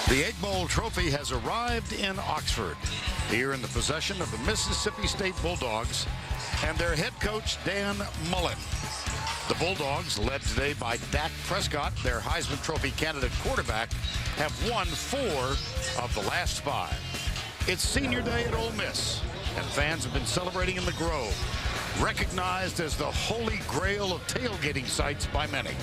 The Egg Bowl trophy has arrived in Oxford, here in the possession of the Mississippi State Bulldogs and their head coach, Dan Mullen. The Bulldogs, led today by Dak Prescott, their Heisman Trophy candidate quarterback, have won 4 of the last 5. It's senior day at Ole Miss, and fans have been celebrating in the Grove, recognized as the holy grail of tailgating sites by many.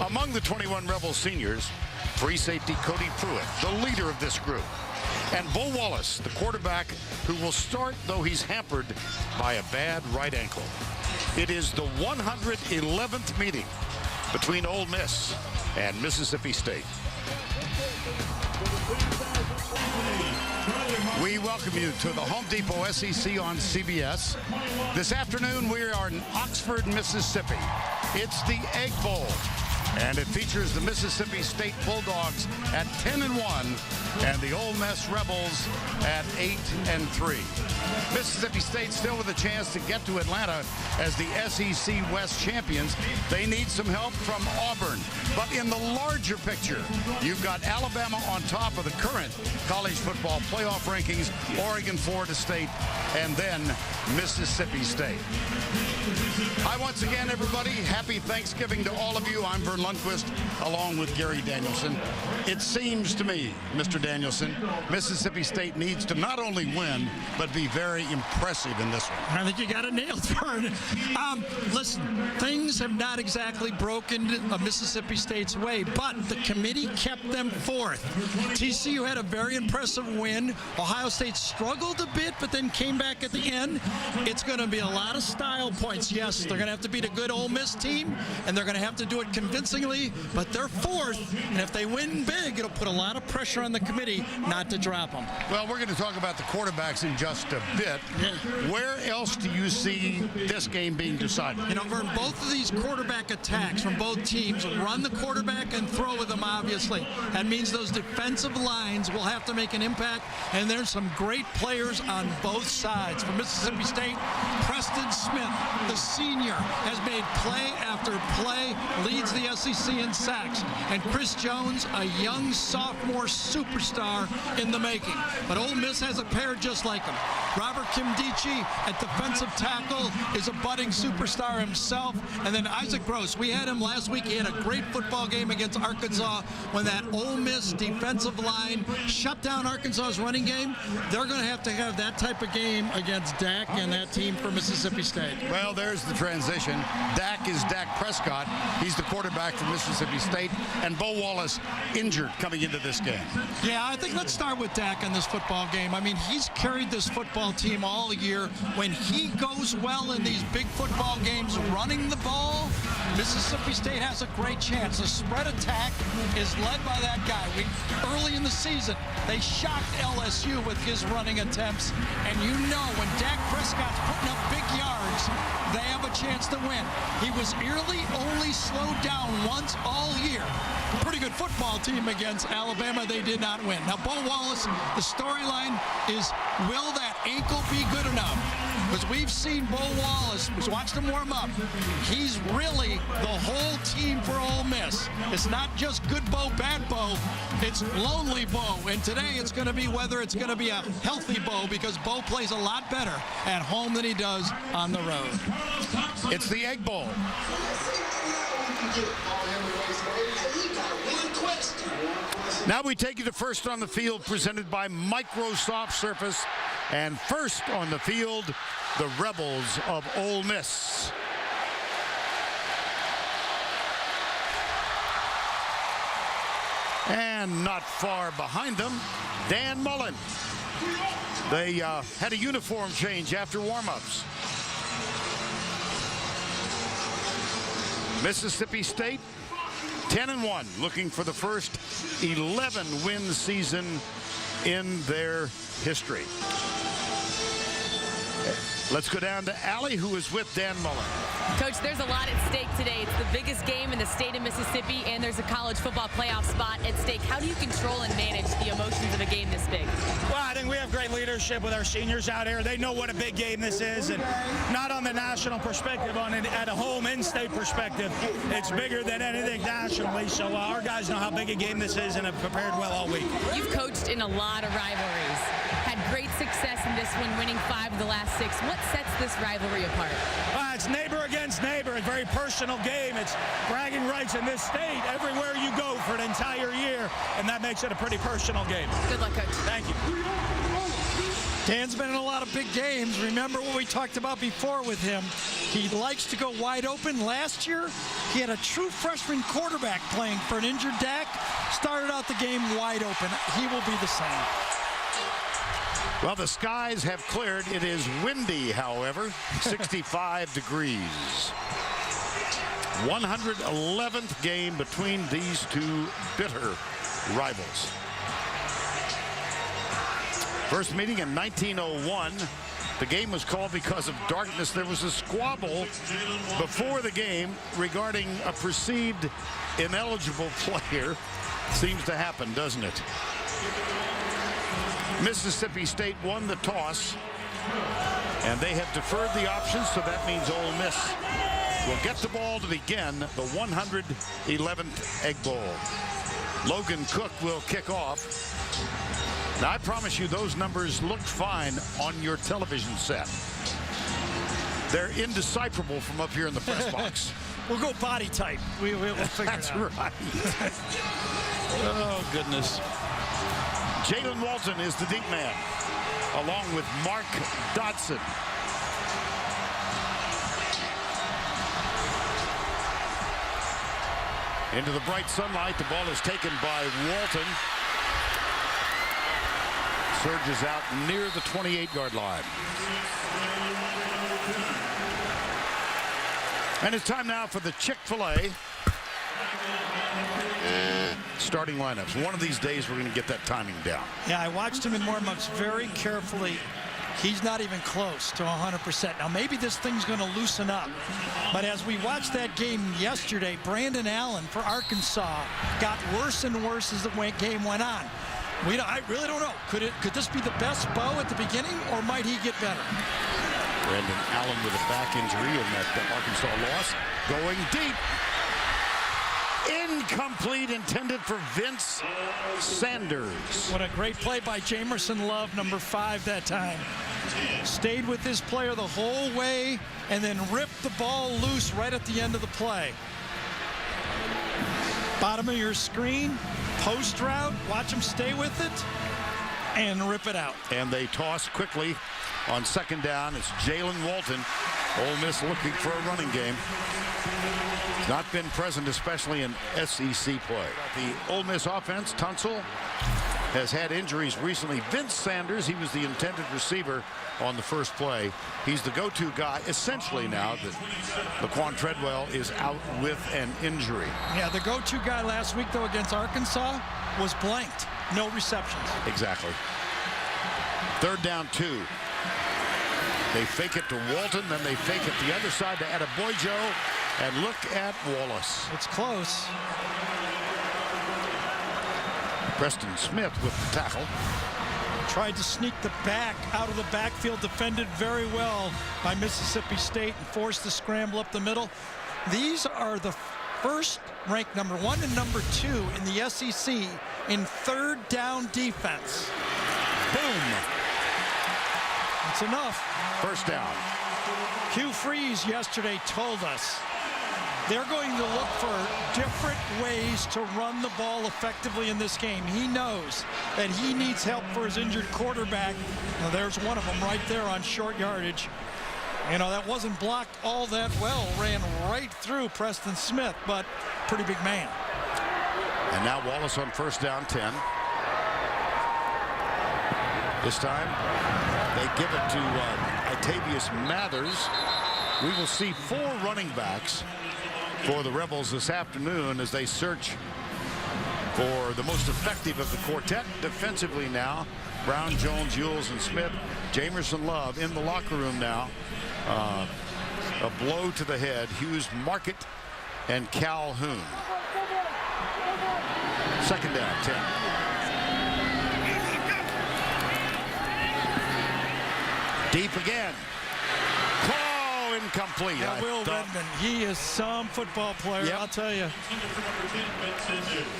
Among the 21 Rebel seniors, free safety Cody Pruitt, the leader of this group, and Bo Wallace, the quarterback who will start, though he's hampered by a bad right ankle. It is the 111th meeting between Ole Miss and Mississippi State. We welcome you to the Home Depot SEC on CBS. This afternoon, we are in Oxford, Mississippi. It's the Egg Bowl, and it features the Mississippi State Bulldogs at 10-1 and the Ole Miss Rebels at 8-3. Mississippi State still with a chance to get to Atlanta as the SEC West champions. They need some help from Auburn. But in the larger picture, you've got Alabama on top of the current college football playoff rankings, Oregon, Florida State, and then Mississippi State. Hi once again, everybody. Happy Thanksgiving to all of you. I'm Vern Lundquist, along with Gary Danielson. It seems to me, Mr. Danielson, Mississippi State needs to not only win, but be very impressive in this one. I think you got it nailed, Vern. Listen, things have not exactly broken Mississippi State's way, but the committee kept them 4th. TCU had a very impressive win. Ohio State struggled a bit, but then came back at the end. It's going to be a lot of style points. Yes, they're going to have to beat a good Ole Miss team, and they're going to have to do it convincingly, but they're 4th, and if they win big, it'll put a lot of pressure on the committee not to drop them. Well, we're going to talk about the quarterbacks in just a bit. Yeah. Where else do you see this game being decided? You know, Vern, both of these quarterback attacks from both teams run the quarterback and throw with them, obviously. That means those defensive lines will have to make an impact, and there's some great players on both sides. For Mississippi State, Preston Smith, the senior, has made play after play, leads the SEC in sacks. And Chris Jones, a young sophomore superstar in the making. But Ole Miss has a pair just like him. Robert Kimdichie at defensive tackle is a budding superstar himself. And then Isaac Gross, we had him last week. He had a great football game against Arkansas when that Ole Miss defensive line shut down Arkansas's running game. They're going to have that type of game against Dak and that team for Mississippi State. Well, there's the transition. Dak is Dak Prescott. He's the quarterback for Mississippi State. And Bo Wallace injured coming into this game. Yeah, I think let's start with Dak in this football game. I mean, he's carried this football team all year. When he goes well in these big football games running the ball, Mississippi State has a great chance. The spread attack is led by that guy. Early in the season, they shocked LSU with his running attempts. And you know when Dak Prescott's putting up big yards, they have a chance to win. He was only slowed down once all year. Pretty good football team against Alabama. They did not win. Now, Bo Wallace, the storyline is, will that ankle be good enough? Because we've seen Bo Wallace, we watched him warm up. He's really the whole team for Ole Miss. It's not just good Bo, bad Bo. It's lonely Bo. And today it's going to be whether it's going to be a healthy Bo, because Bo plays a lot better at home than he does on the road. It's the Egg Bowl. Now we take you to First on the Field, presented by Microsoft Surface. And first on the field, the Rebels of Ole Miss. And not far behind them, Dan Mullen. They had a uniform change after warm-ups. Mississippi State, 10-1, looking for the first 11-win season in their history. Let's go down to Allie, who is with Dan Mullen. Coach, there's a lot at stake today. It's the biggest game in the state of Mississippi, and there's a college football playoff spot at stake. How do you control and manage the emotions of a game this big? Well, I think we have great leadership with our seniors out here. They know what a big game this is, and not on the national perspective, at a home in-state perspective. It's bigger than anything nationally, so our guys know how big a game this is and have prepared well all week. You've coached in a lot of rivalries. Had great success in this one, winning 5 of the last 6. What sets this rivalry apart? It's neighbor against neighbor. It's a very personal game. It's bragging rights in this state everywhere you go for an entire year, and that makes it a pretty personal game. Good luck, Coach. Thank you. Dan's been in a lot of big games. Remember what we talked about before with him. He likes to go wide open. Last year, he had a true freshman quarterback playing for an injured Dak. Started out the game wide open. He will be the same. Well, the skies have cleared. It is windy, however, 65 degrees. 111th game between these two bitter rivals. First meeting in 1901. The game was called because of darkness. There was a squabble before the game regarding a perceived ineligible player. Seems to happen, doesn't it? Mississippi State won the toss, and they have deferred the options, so that means Ole Miss will get the ball to begin the 111th Egg Bowl. Logan Cook will kick off. Now, I promise you those numbers look fine on your television set. They're indecipherable from up here in the press box. We'll go body type. We'll figure That's it out. right. Oh, goodness. Jalen Walton is the deep man, along with Mark Dodson. Into the bright sunlight, the ball is taken by Walton. Surges out near the 28-yard line. And it's time now for the Chick-fil-A starting lineups. One of these days we're going to get that timing down. Yeah, I watched him in warm-ups very carefully. He's not even close to 100%. Now, maybe this thing's going to loosen up. But as we watched that game yesterday, Brandon Allen for Arkansas got worse and worse as the game went on. I really don't know. Could this be the best Bo at the beginning, or might he get better? Brandon Allen with a back injury in that Arkansas loss. Going deep. Incomplete, intended for Vince Sanders. What a great play by Jamerson Love, number 5 that time. Stayed with this player the whole way and then ripped the ball loose right at the end of the play. Bottom of your screen, post route, watch him stay with it and rip it out. And they toss quickly on second down. It's Jalen Walton. Ole Miss looking for a running game. He's not been present, especially in SEC play. The Ole Miss offense, Tunsil, has had injuries recently. Vince Sanders, he was the intended receiver on the first play. He's the go-to guy, essentially, now that Laquan Treadwell is out with an injury. Yeah, the go-to guy last week, though, against Arkansas was blanked. No receptions. Exactly. Third down 2. They fake it to Walton, then they fake it the other side to Adeboyo, and look at Wallace. It's close. Preston Smith with the tackle. Tried to sneak the back out of the backfield, defended very well by Mississippi State, and forced the scramble up the middle. These are the first ranked number 1 and number 2 in the SEC in third down defense. Boom. That's enough. First down. Hugh Freeze yesterday told us they're going to look for different ways to run the ball effectively in this game. He knows that he needs help for his injured quarterback. Now, there's one of them right there on short yardage. You know, that wasn't blocked all that well. Ran right through Preston Smith, but pretty big man. And now Wallace on first down 10. This time they give it to Atavius Mathers. We will see 4 running backs for the Rebels this afternoon as they search for the most effective of the quartet defensively now. Brown, Jones, Ewells, and Smith. Jamerson Love in the locker room now. A blow to the head. Hughes, Market, and Calhoun. Second down, 10. Deep again. Oh, incomplete. Yeah, Will Redmond, he is some football player, Yep. I'll tell you.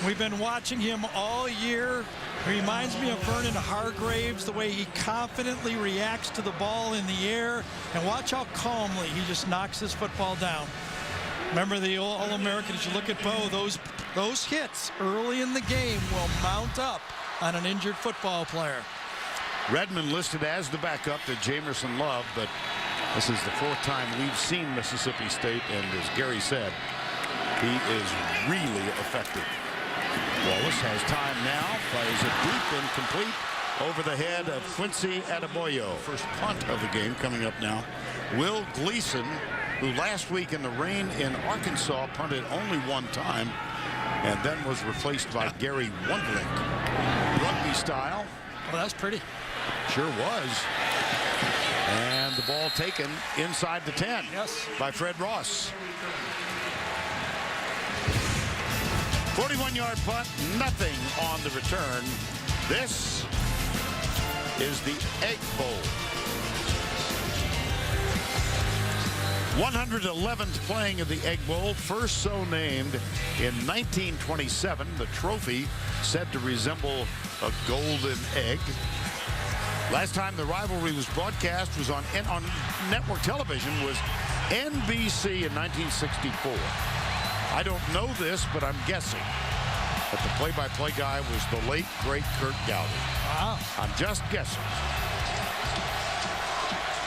We've been watching him all year. He reminds me of Vernon Hargraves, the way he confidently reacts to the ball in the air. And watch how calmly he just knocks his football down. Remember the All-Americans, you look at Bo, those hits early in the game will mount up on an injured football player. Redmond listed as the backup to Jamerson Love, but this is the 4th time we've seen Mississippi State, and as Gary said, he is really effective. Wallace has time now, fires it deep and complete over the head of Quincy Adebayo. First punt of the game coming up now. Will Gleason, who last week in the rain in Arkansas punted only 1 time and then was replaced by Gary Wundling. Rugby style. Well, that's pretty. Sure was. And the ball taken inside the 10 Yes. by Fred Ross. 41-yard punt, nothing on the return. This is the Egg Bowl. 111th playing of the Egg Bowl, first so named in 1927. The trophy said to resemble a golden egg. Last time the rivalry was broadcast was on network television was NBC in 1964. I don't know this, but I'm guessing that the play-by-play guy was the late, great Kurt Gowdy. Wow. I'm just guessing.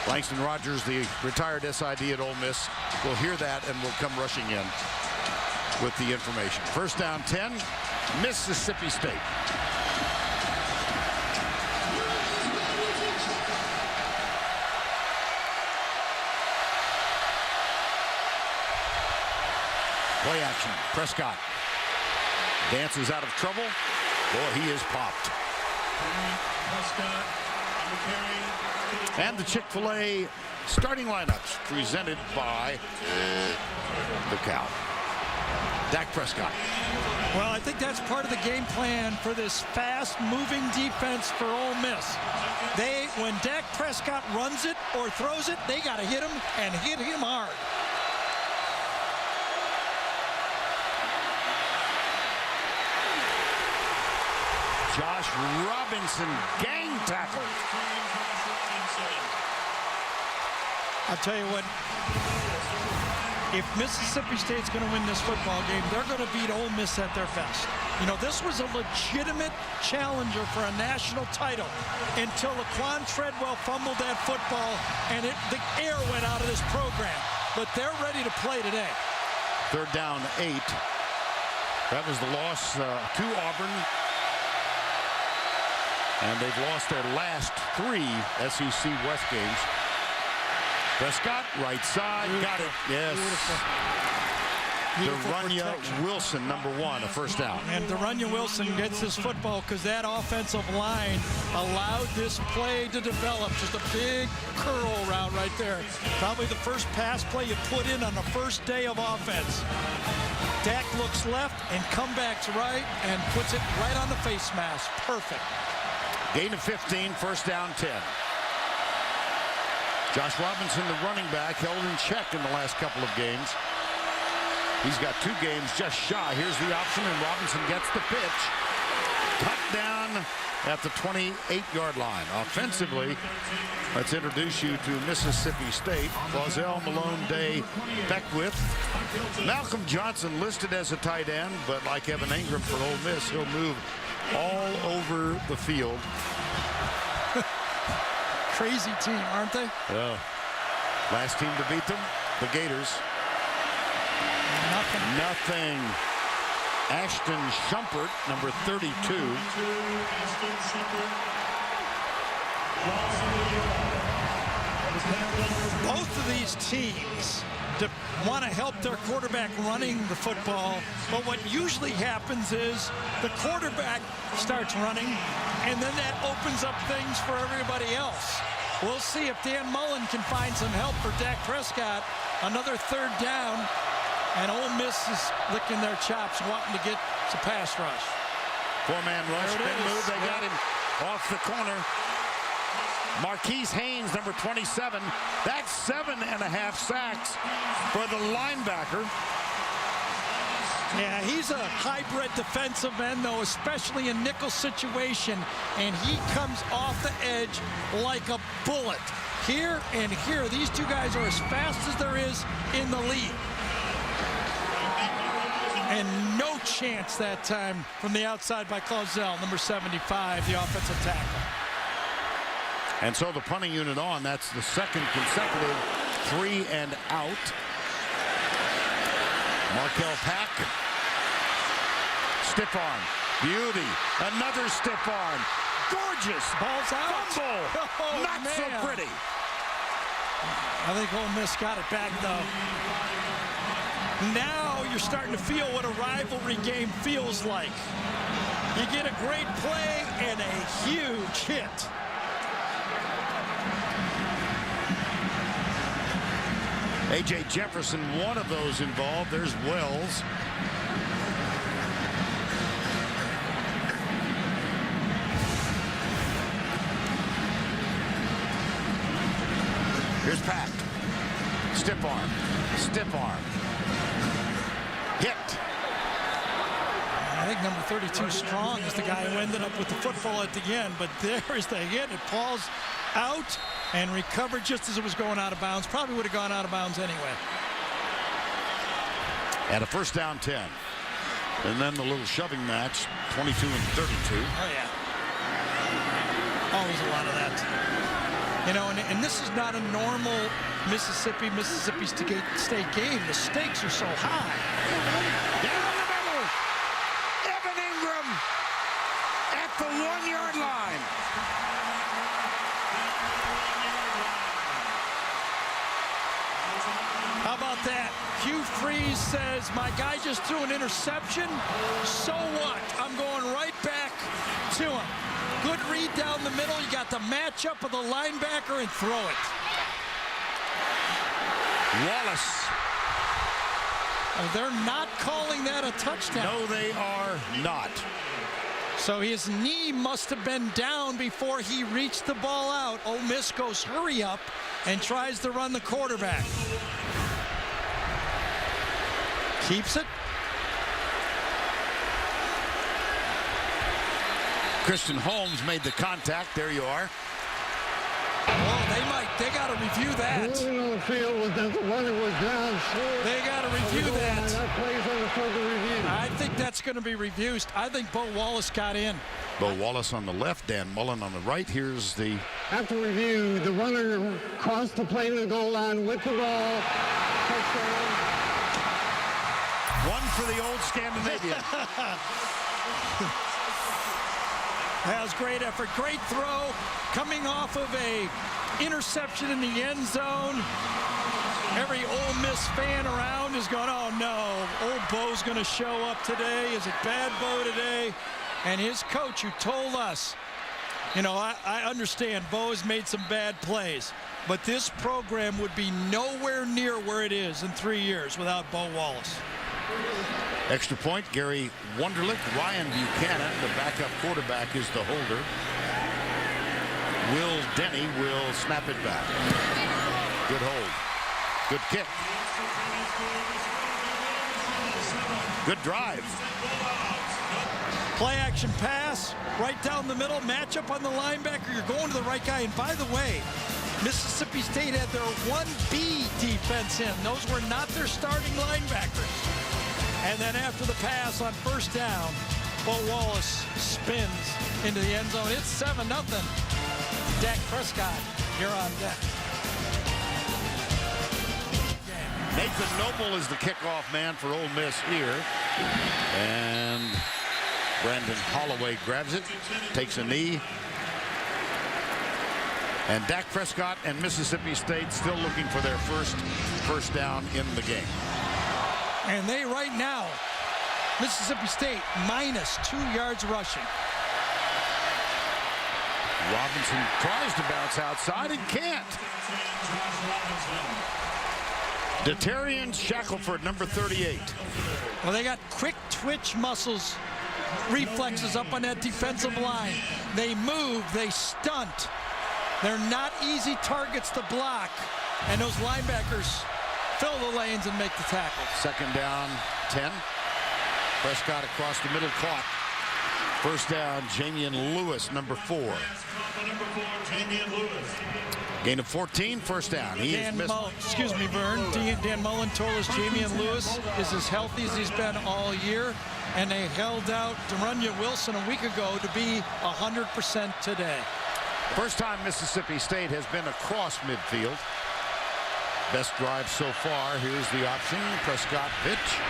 Langston Rogers, the retired SID at Ole Miss, will hear that and will come rushing in with the information. First down 10, Mississippi State. Play action. Prescott dances out of trouble. Boy, he is popped. And the Chick-fil-A starting lineups presented by the Cow. Dak Prescott. Well, I think that's part of the game plan for this fast-moving defense for Ole Miss. When Dak Prescott runs it or throws it, they got to hit him and hit him hard. Josh Robinson, gang tackle. I'll tell you what, if Mississippi State's going to win this football game, they're going to beat Ole Miss at their best. You know, this was a legitimate challenger for a national title until Laquan Treadwell fumbled that football and the air went out of this program. But they're ready to play today. Third down 8. That was the loss to Auburn. And they've lost their last 3 SEC West games. Prescott, right side, got it. Yes. Derunya Wilson, number 1, a first down. And Derunya Wilson gets his football because that offensive line allowed this play to develop. Just a big curl route right there. Probably the first pass play you put in on the first day of offense. Dak looks left and comebacks right and puts it right on the face mask. Perfect. Gain of 15, first down 10. Josh Robinson, the running back, held in check in the last couple of games. He's got 2 games just shy. Here's the option, and Robinson gets the pitch. Touchdown at the 28-yard line. Offensively, let's introduce you to Mississippi State. Clausell, Malone, Day, Beckwith. Malcolm Johnson listed as a tight end, but like Evan Ingram for Ole Miss, he'll move all over the field. Crazy team, aren't they? Yeah. Last team to beat them, the Gators. Nothing. Ashton Shumpert, number 32. Both of these teams want to help their quarterback running the football, but what usually happens is the quarterback starts running, and then that opens up things for everybody else. We'll see if Dan Mullen can find some help for Dak Prescott. Another third down, and Ole Miss is licking their chops, wanting to get some pass rush. Four-man rush, big move. They got him off the corner. Marquise Haynes, number 27. That's 7.5 sacks for the linebacker. Yeah, he's a hybrid defensive end, though, especially in nickel situation, and he comes off the edge like a bullet. Here and here, these two guys are as fast as there is in the league. And no chance that time from the outside by Clausell, number 75, the offensive tackle. And so the punting unit on. That's the second consecutive 3 and out. Markel Pack. Stiff arm. Beauty. Another stiff arm. Gorgeous. Ball's out. Fumble. Oh, Not man. so pretty. I think Ole Miss got it back, though. Now you're starting to feel what a rivalry game feels like. You get a great play and a huge hit. A.J. Jefferson, one of those involved. There's Wells. Here's Pack. Stiff arm. Stiff arm. Hit. I think number 32 Strong is the guy who ended up with the football at the end, but there is the hit. It falls out and recovered just as it was going out of bounds. Probably would have gone out of bounds anyway. And a first down 10. And then the little shoving match, 22 and 32. Oh, yeah. Always a lot of that. You know, and this is not a normal Mississippi State game. The stakes are so high. Down the middle. Evan Ingram at the 1-yard line. How about that? Hugh Freeze says, my guy just threw an interception. So what? I'm going right back to him. Good read down the middle. You got the matchup of the linebacker and throw it. Wallace. Oh, they're not calling that a touchdown. No, they are not. So his knee must have been down before he reached the ball out. Ole Miss goes hurry up and tries to run the quarterback. Keeps it. Christian Holmes made the contact. There you are. Oh, they got to review that. The ruling on the field was that the runner was down short. They got to review that. That plays under further review. I think that's going to be reviewed. I think Bo Wallace got in. Bo Wallace on the left, Dan Mullen on the right. Here's the... After review, the runner crossed the plane of the goal line with the ball. Touchdown. One for the old Scandinavian. That was great effort. Great throw. Coming off of a interception in the end zone. Every Ole Miss fan around is going, oh no, old Bo's going to show up today. Is it bad Bo today? And his coach, who told us, you know, I understand Bo has made some bad plays, but this program would be nowhere near where it is in 3 years without Bo Wallace. Extra point, Gary Wunderlich. Ryan Buchanan, the backup quarterback, is the holder. Will Denny will snap it back. Good hold. Good kick. Good drive. Play action pass, right down the middle, matchup on the linebacker. You're going to the right guy. And by the way, Mississippi State had their 1B defense in. Those were not their starting linebackers. And then after the pass on first down, Bo Wallace spins into the end zone. It's 7-0. Dak Prescott here on deck. Nathan Noble is the kickoff man for Ole Miss here. And Brandon Holloway grabs it, takes a knee. And Dak Prescott and Mississippi State still looking for their first down in the game. And they right now, Mississippi State minus 2 yards rushing. Robinson tries to bounce outside and can't. Detarian Shackelford, number 38. Well, they got quick twitch muscles, reflexes up on that defensive line. They move, they stunt. They're not easy targets to block. And those linebackers fill the lanes and make the tackle. Second down, 10. Prescott across the middle, caught. First down, Jamian Lewis, number 4. Gain of 14, first down. Dan Mullen told us Jamian Lewis is as healthy as he's been all year, and they held out Derunya Wilson a week ago to be 100% today. First time Mississippi State has been across midfield. Best drive so far. Here's the option. Prescott pitch.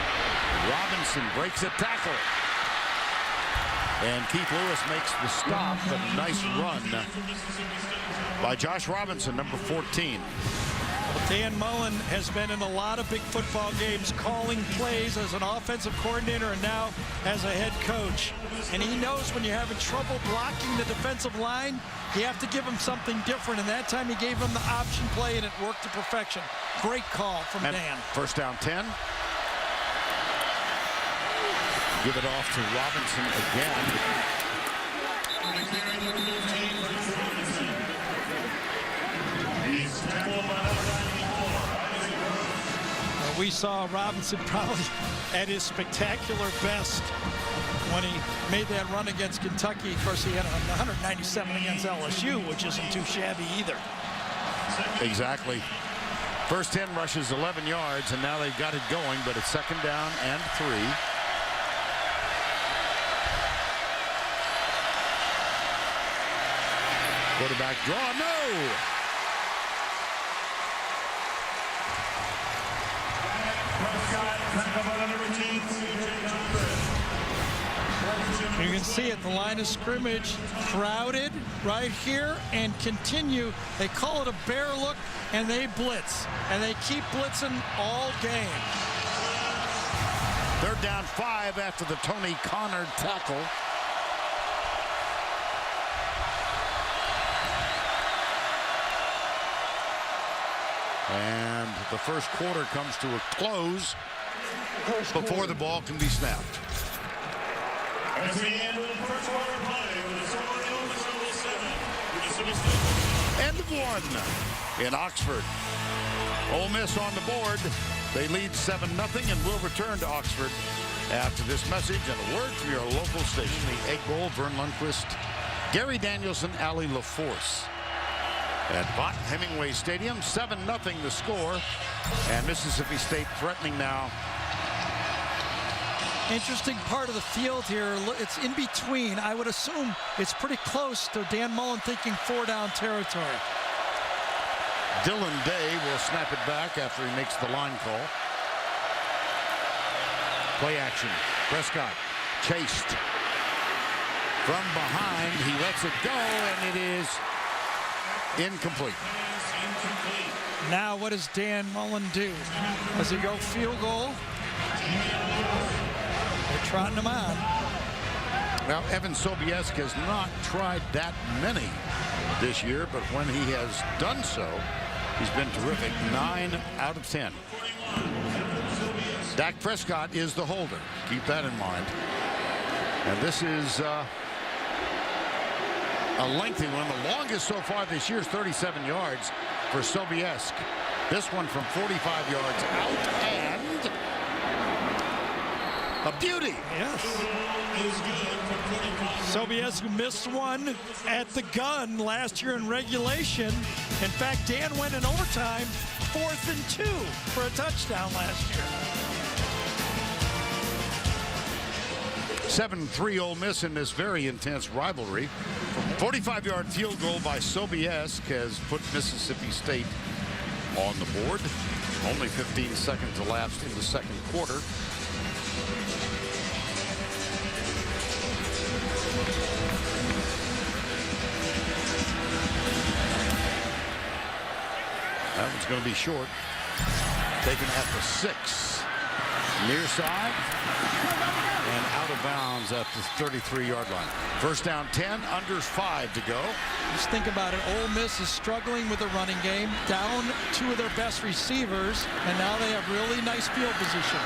Robinson breaks a tackle. And Keith Lewis makes the stop, but a nice run by Josh Robinson, number 14. Well, Dan Mullen has been in a lot of big football games calling plays as an offensive coordinator and now as a head coach. And he knows when you're having trouble blocking the defensive line, you have to give him something different. And that time he gave him the option play, and it worked to perfection. Great call from Dan. First down, 10. Give it off to Robinson again. We saw Robinson probably at his spectacular best when he made that run against Kentucky. Of course, he had 197 against LSU, which isn't too shabby either. Exactly. First 10 rushes, 11 yards, and now they've got it going, but it's second down and 3. Quarterback draw, no! You can see it, the line of scrimmage crowded right here and continue. They call it a bear look, and they blitz. And they keep blitzing all game. Third down, 5 after the Tony Connor tackle. And the first quarter comes to a close before the ball can be snapped. End of 1 in Oxford. Ole Miss on the board. They lead 7-0 and will return to Oxford after this message and a word from your local station. The Egg Bowl, Vern Lundquist, Gary Danielson, Allie LaForce. At Vaught Hemingway Stadium, 7-0 the score, and Mississippi State threatening now. Interesting part of the field here. It's in between. I would assume it's pretty close to Dan Mullen thinking 4-down territory. Dylan Day will snap it back after he makes the line call. Play action. Prescott chased from behind. He lets it go, and it is incomplete. Now what does Dan Mullen do? Does he go field goal? They're trotting him on. Now, Evan Sobieski has not tried that many this year, but when he has done so, he's been terrific. 9 out of 10. Dak Prescott is the holder. Keep that in mind. And this is a lengthy one. The longest so far this year is 37 yards for Sobieski. This one from 45 yards out, and a beauty. Yes. Sobieski missed one at the gun last year in regulation. In fact, Dan went in overtime, 4th and 2 for a touchdown last year. 7-3 Ole Miss in this very intense rivalry. 45-yard field goal by Sobieski has put Mississippi State on the board. Only 15 seconds elapsed in the second quarter. That one's going to be short. Taken at the 6. Near side. and out of bounds at the 33-yard line. First down 10, under 5 to go. Just think about it. Ole Miss is struggling with the running game, down 2 of their best receivers, and now they have really nice field position.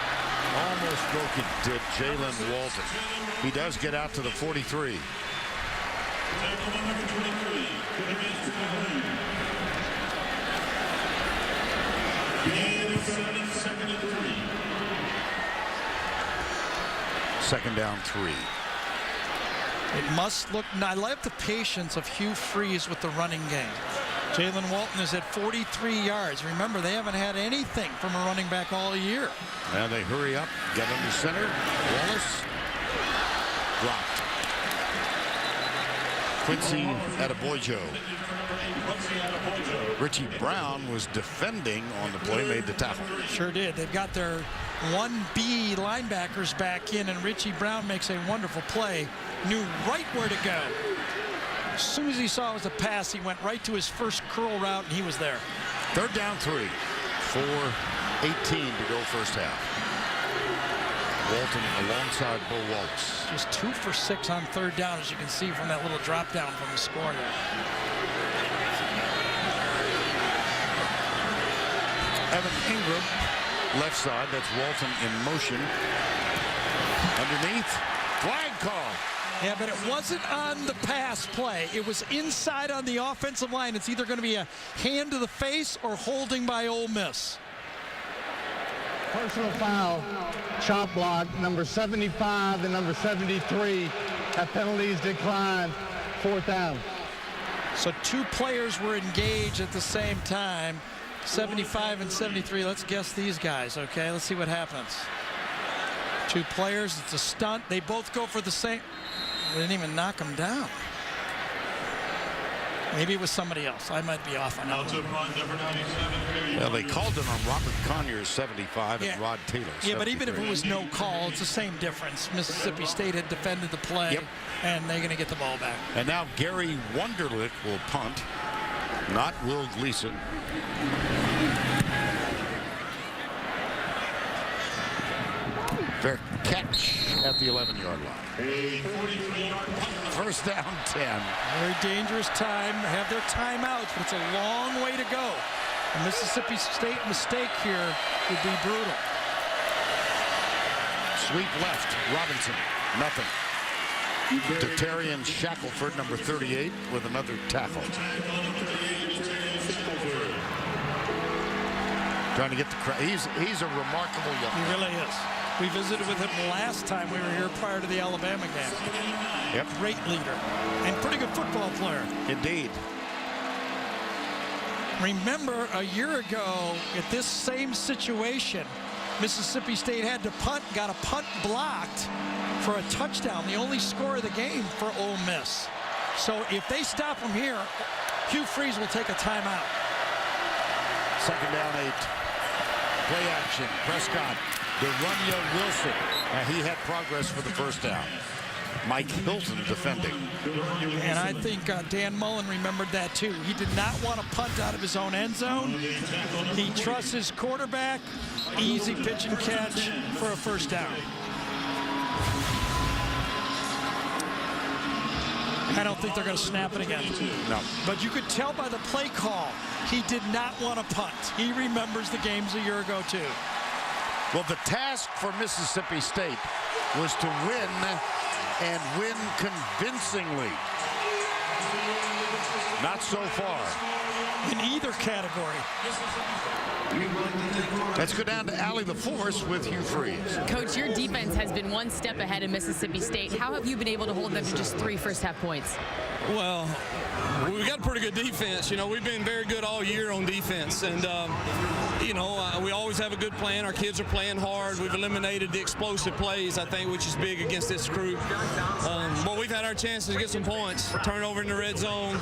Almost broken did Jalen Walton. He does get out to the 43. Second down 3. It must look. I like the patience of Hugh Freeze with the running game. Jalen Walton is at 43 yards. Remember, they haven't had anything from a running back all year. And they hurry up, get under center. Wallace dropped. Quincy Adeboyo. Richie Brown was defending on the play, made the tackle. Sure did. They've got their 1B linebackers back in, and Richie Brown makes a wonderful play. Knew right where to go. As soon as he saw it was a pass, he went right to his first curl route, and he was there. Third down 3. 4:18 to go first half. Walton alongside Bo Wallace. Just 2 for 6 on third down, as you can see from that little drop down from the score there. Evan Ingram, left side. That's Walton in motion. Underneath, flag call. Yeah, but it wasn't on the pass play. It was inside on the offensive line. It's either going to be a hand to the face or holding by Ole Miss. Personal foul, chop block, number 75 and number 73. That penalties declined. Fourth down. So 2 players were engaged at the same time. 75 and 73. Let's guess these guys, okay? Let's see what happens. 2 players. It's a stunt. They both go for the same. They didn't even knock him down. Maybe it was somebody else. I might be off on that one. Well, they called it on Robert Conyers, 75, and Rod Taylor, 73. Yeah, but even if it was no call, it's the same difference. Mississippi State had defended the play, and they're going to get the ball back. And now Gary Wunderlich will punt, not Will Gleason. Fair catch at the 11-yard line. First down 10. Very dangerous time. They have their timeouts, but it's a long way to go. A Mississippi State mistake here would be brutal. Sweep left, Robinson, nothing. Detarian Shackelford, number 38, with another tackle. Trying to get the crowd. He's a remarkable young man. He really is. We visited with him last time we were here prior to the Alabama game. Yep. Great leader and pretty good football player. Indeed. Remember, a year ago at this same situation, Mississippi State had to punt, got a punt blocked for a touchdown, the only score of the game for Ole Miss. So if they stop him here, Hugh Freeze will take a timeout. Second down 8. Play action. Prescott. Derunya Wilson. He had progress for the first down. Mike Hilton defending. And I think Dan Mullen remembered that too. He did not want to punt out of his own end zone. He trusts his quarterback. Easy pitch and catch for a first down. I don't think they're going to snap it again. No. But you could tell by the play call, he did not want to punt. He remembers the games a year ago too. Well, the task for Mississippi State was to win and win convincingly. Not so far. In either category. Let's go down to Allie the Force with Hugh Freeze. Coach, your defense has been one step ahead of Mississippi State. How have you been able to hold them to just 3 first-half points? Well, we've got a pretty good defense. You know, we've been very good all year on defense. And, you know, we always have a good plan. Our kids are playing hard. We've eliminated the explosive plays, I think, which is big against this group. But we've had our chances to get some points. Turn over in the red zone,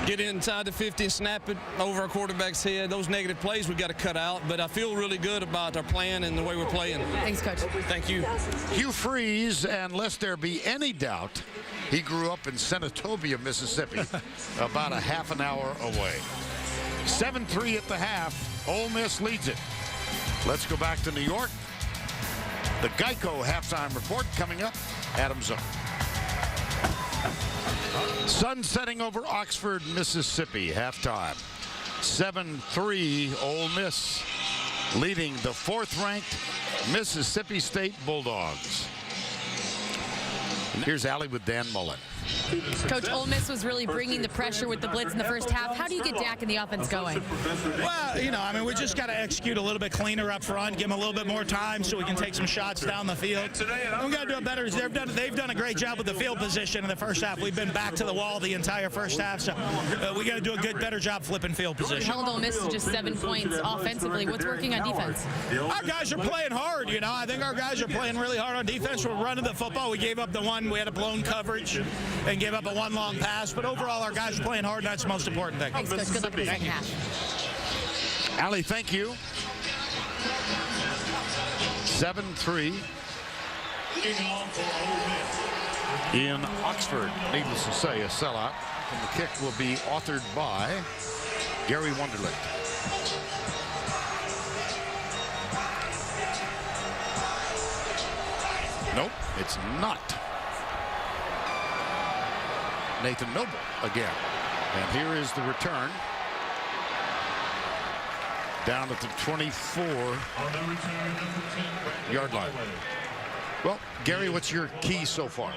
get inside the 50 and snap it over our quarterback's head. Those negative plays we've got to cut out. But I feel really good about our plan and the way we're playing. Thanks, Coach. Thank you. Hugh Freeze, and lest there be any doubt, he grew up in Senatobia, Mississippi, about a half an hour away. 7-3 at the half. Ole Miss leads it. Let's go back to New York. The Geico halftime report coming up. Adam Zone. Sun setting over Oxford, Mississippi. Halftime. 7-3 Ole Miss leading the 4th-ranked Mississippi State Bulldogs. And here's Allie with Dan Mullen. Coach, Ole Miss was really bringing the pressure with the blitz in the first half. How do you get Dak and the offense going? Well, you know, I mean, we just got to execute a little bit cleaner up front, give them a little bit more time so we can take some shots down the field. And we got to do it better. They've done a great job with the field position in the first half. We've been back to the wall the entire first half, so we got to do a better job flipping field position. Held Ole Miss to just 7 points offensively. What's working on defense? Our guys are playing hard, you know. I think our guys are playing really hard on defense. We're running the football. We gave up the one. We had a blown coverage and gave up a one long pass, but overall our guys are playing hard, and that's the most important thing. Thanks, Coach. Good luck in the second half. Allie, thank you. 7-3 in Oxford. Needless to say, a sellout. And the kick will be authored by Gary Wunderlich. Nope, it's not. Nathan Noble again. And here is the return. Down at the 24-yard line. Well, Gary, what's your key so far?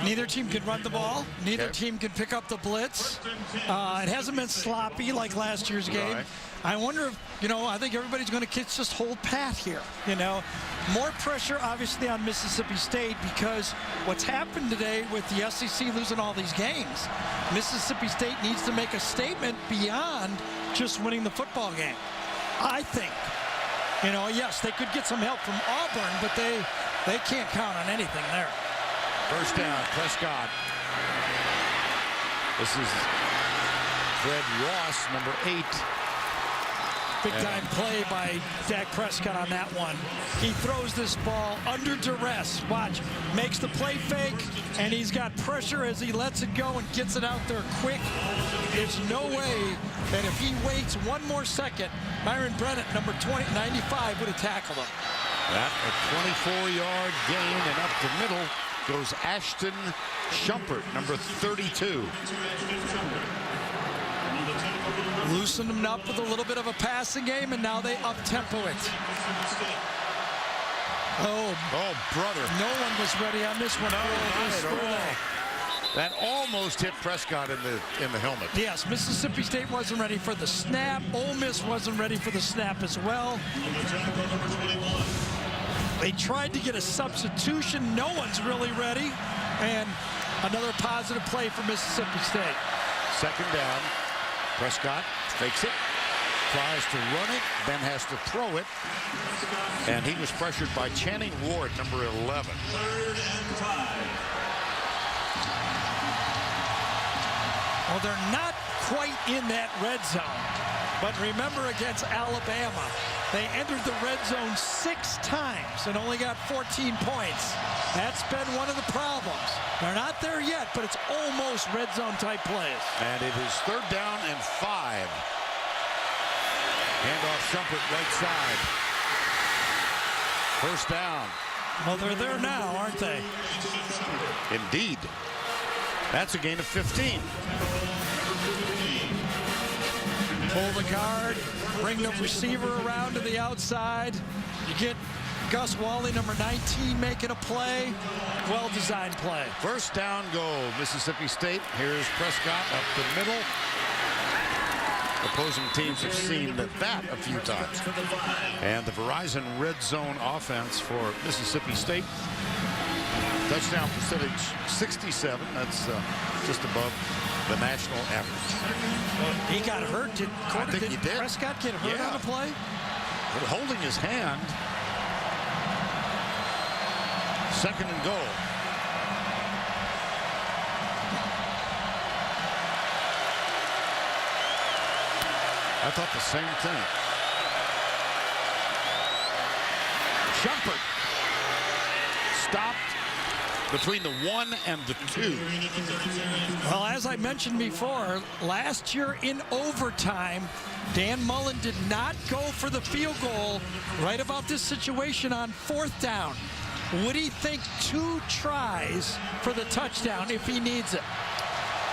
Neither team can run the ball. Neither team can pick up the blitz. It hasn't been sloppy like last year's game. Right. I wonder if, you know, I think everybody's going to just hold pat here. You know, more pressure obviously on Mississippi State because what's happened today with the SEC losing all these games, Mississippi State needs to make a statement beyond just winning the football game. I think, you know, yes, they could get some help from Auburn, but they can't count on anything there. First down, Prescott. This is Fred Ross, number 8. Big-time play by Dak Prescott on that one. He throws this ball under duress. Watch, makes the play fake, and he's got pressure as he lets it go and gets it out there quick. There's no way that if he waits one more second, Myron Bennett, number 95, would have tackled him. That a 24-yard gain, and up the middle goes Ashton Shumpert, number 32. Loosened him up with a little bit of a passing game, and now they up-tempo it. Oh, brother. No one was ready on this one. That almost hit Prescott in the helmet. Yes, Mississippi State wasn't ready for the snap. Ole Miss wasn't ready for the snap as well. They tried to get a substitution. No one's really ready. And another positive play for Mississippi State. Second down. Prescott fakes it, tries to run it, then has to throw it, and he was pressured by Channing Ward, number 11. Well, they're not quite in that red zone, but remember against Alabama, they entered the red zone 6 times and only got 14 points. That's been one of the problems. They're not there yet, but it's almost red zone type plays. And it is 3rd down and 5. Handoff Shumpert right side. First down. Well, they're there now, aren't they? Indeed. That's a gain of 15. Pull the guard, bring the receiver around to the outside. You get Gus Wally, number 19, making a play. Well-designed play. First down goal, Mississippi State. Here's Prescott up the middle. Opposing teams have seen that a few times. And the Verizon red zone offense for Mississippi State. Touchdown percentage 67. That's just above the national average. He got hurt. I think he did. Prescott get hurt on the play? But holding his hand. Second and goal. I thought the same thing. Shumpert stopped between the 1 and the 2. Well, as I mentioned before, last year in overtime, Dan Mullen did not go for the field goal right about this situation on 4th down. Would he think 2 tries for the touchdown if he needs it?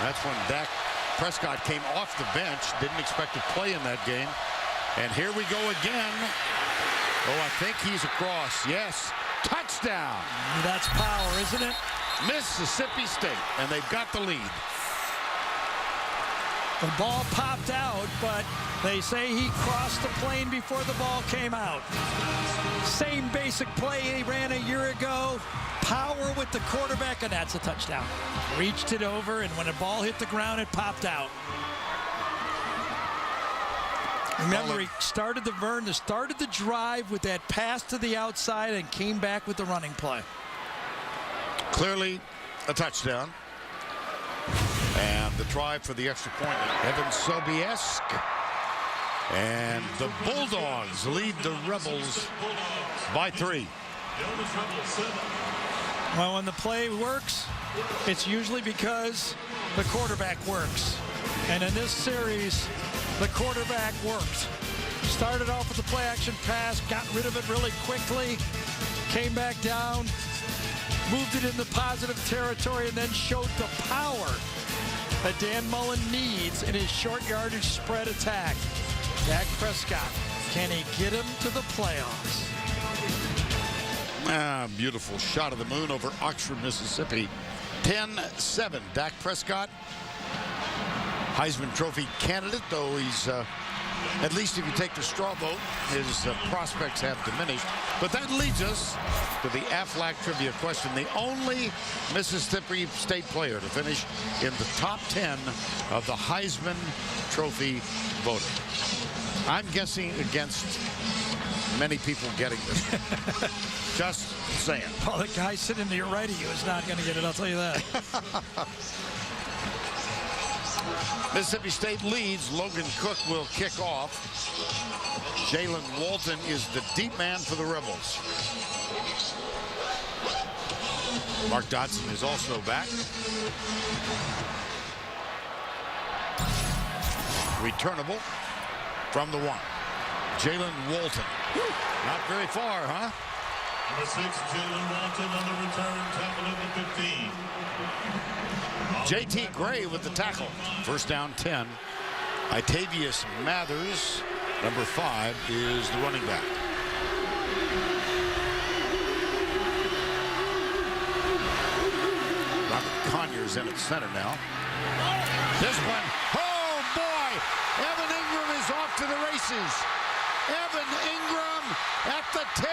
That's when Dak Prescott came off the bench. Didn't expect to play in that game. And here we go again. Oh, I think he's across. Yes. Touchdown. That's power, isn't it? Mississippi State. And they've got the lead. The ball popped out, but they say he crossed the plane before the ball came out. Same basic play he ran a year ago. Power with the quarterback, and that's a touchdown. Reached it over, and when the ball hit the ground, it popped out. Remember, he started the drive with that pass to the outside and came back with the running play. Clearly a touchdown. And the try for the extra point, Evan Sobiesk. And the Bulldogs lead the Rebels by 3. Well, when the play works, it's usually because the quarterback works. And in this series, the quarterback worked. Started off with the play action pass, got rid of it really quickly, came back down, moved it into positive territory, and then showed the power that Dan Mullen needs in his short yardage spread attack. Dak Prescott, can he get him to the playoffs? Beautiful shot of the moon over Oxford, Mississippi. 10-7. Dak Prescott, Heisman Trophy candidate, though he's, at least if you take the straw vote, his prospects have diminished. But that leads us to the Aflac trivia question. The only Mississippi State player to finish in the top 10 of the Heisman Trophy voting. I'm guessing against many people getting this. Just saying. Well, the guy sitting to your right of you is not going to get it, I'll tell you that. Mississippi State leads. Logan Cook will kick off. Jalen Walton is the deep man for the Rebels. Mark Dodson is also back. Returnable from the 1. Jalen Walton. Not very far, huh? Number 6, Jalen Walton on the return, tackle at the 15. J.T. Gray with the tackle. First down 10. Itavius Mathers, number 5, is the running back. Robert Conyers in at center now. This one, oh boy! Evan Ingram is off to the races. Evan Ingram at the 10,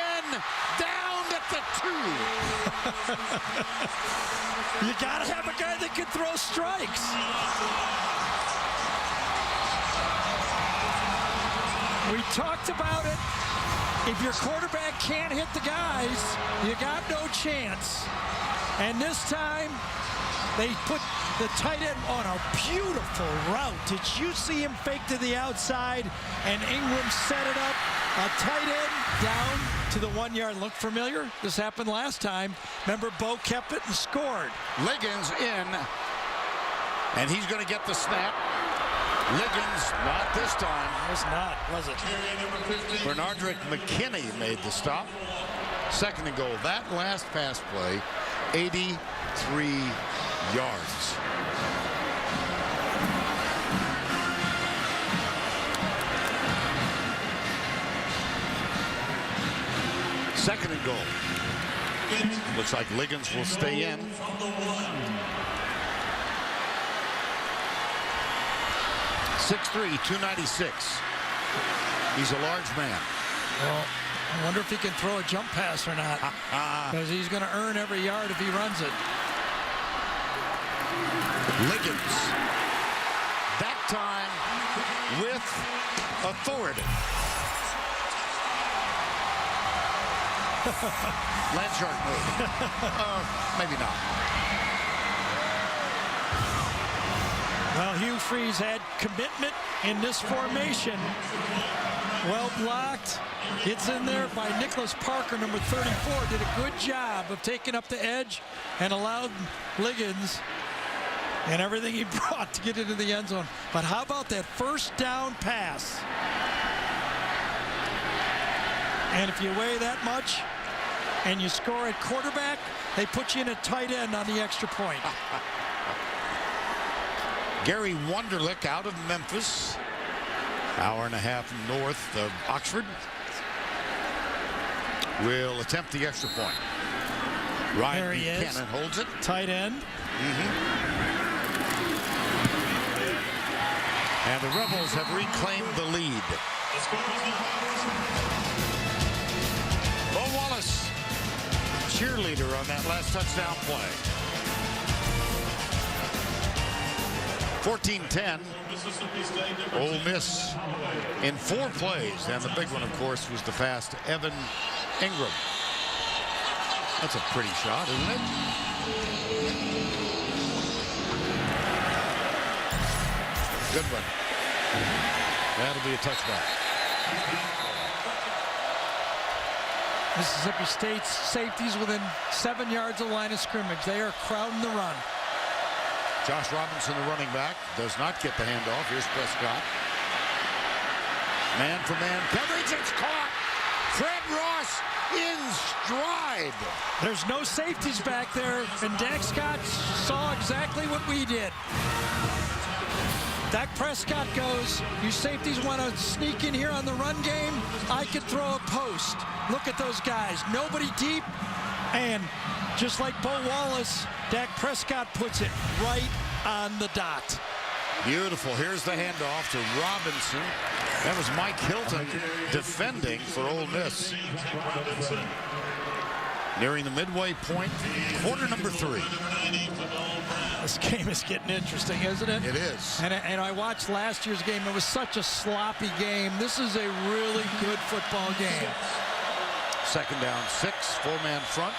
down at the 2. You got to have a guy that can throw strikes. We talked about it. If your quarterback can't hit the guys, you got no chance. And this time, they put the tight end on a beautiful route. Did you see him fake to the outside and Ingram set it up? A tight end down to the 1-yard. Look familiar? This happened last time. Remember, Bo kept it and scored. Liggins in, and he's going to get the snap. Liggins, not this time. It was not, was it? Bernardrick McKinney made the stop. 2nd and goal. That last pass play, 83 yards. Second and goal. Looks like Liggins will stay in. 6'3", 296. He's a large man. Well, I wonder if he can throw a jump pass or not. Because he's going to earn every yard if he runs it. Liggins. That time with authority. Landshark move. Maybe not. Well, Hugh Freeze had commitment in this formation. Well blocked. It's in there by Nicholas Parker, number 34. Did a good job of taking up the edge and allowed Liggins and everything he brought to get into the end zone. But how about that first down pass? And if you weigh that much and you score at quarterback, they put you in at tight end on the extra point. Gary Wunderlich out of Memphis, hour and a half north of Oxford, will attempt the extra point. Ryan There he is. Buchanan holds it. Tight end. And the Rebels have reclaimed the lead. Bo Wallace, cheerleader on that last touchdown play. 14-10. Ole Miss in 4 plays. And the big one, of course, was the fast Evan Ingram. That's a pretty shot, isn't it? Good one. That'll be a touchback. Mississippi State's safeties within 7 yards of line of scrimmage. They are crowding the run. Josh Robinson, the running back, does not get the handoff. Here's Prescott. Man-for-man coverage. It's caught. Fred Ross in stride. There's no safeties back there, and Dak Scott saw exactly what we did. Dak Prescott goes, you safeties want to sneak in here on the run game? I could throw a post. Look at those guys. Nobody deep. And just like Bo Wallace, Dak Prescott puts it right on the dot. Beautiful. Here's the handoff to Robinson. That was Mike Hilton defending for Ole Miss. Nearing the midway point, quarter number 3. This game is getting interesting, isn't it? It is. And I watched last year's game. It was such a sloppy game. This is a really good football game. Second down 6, 4-man front.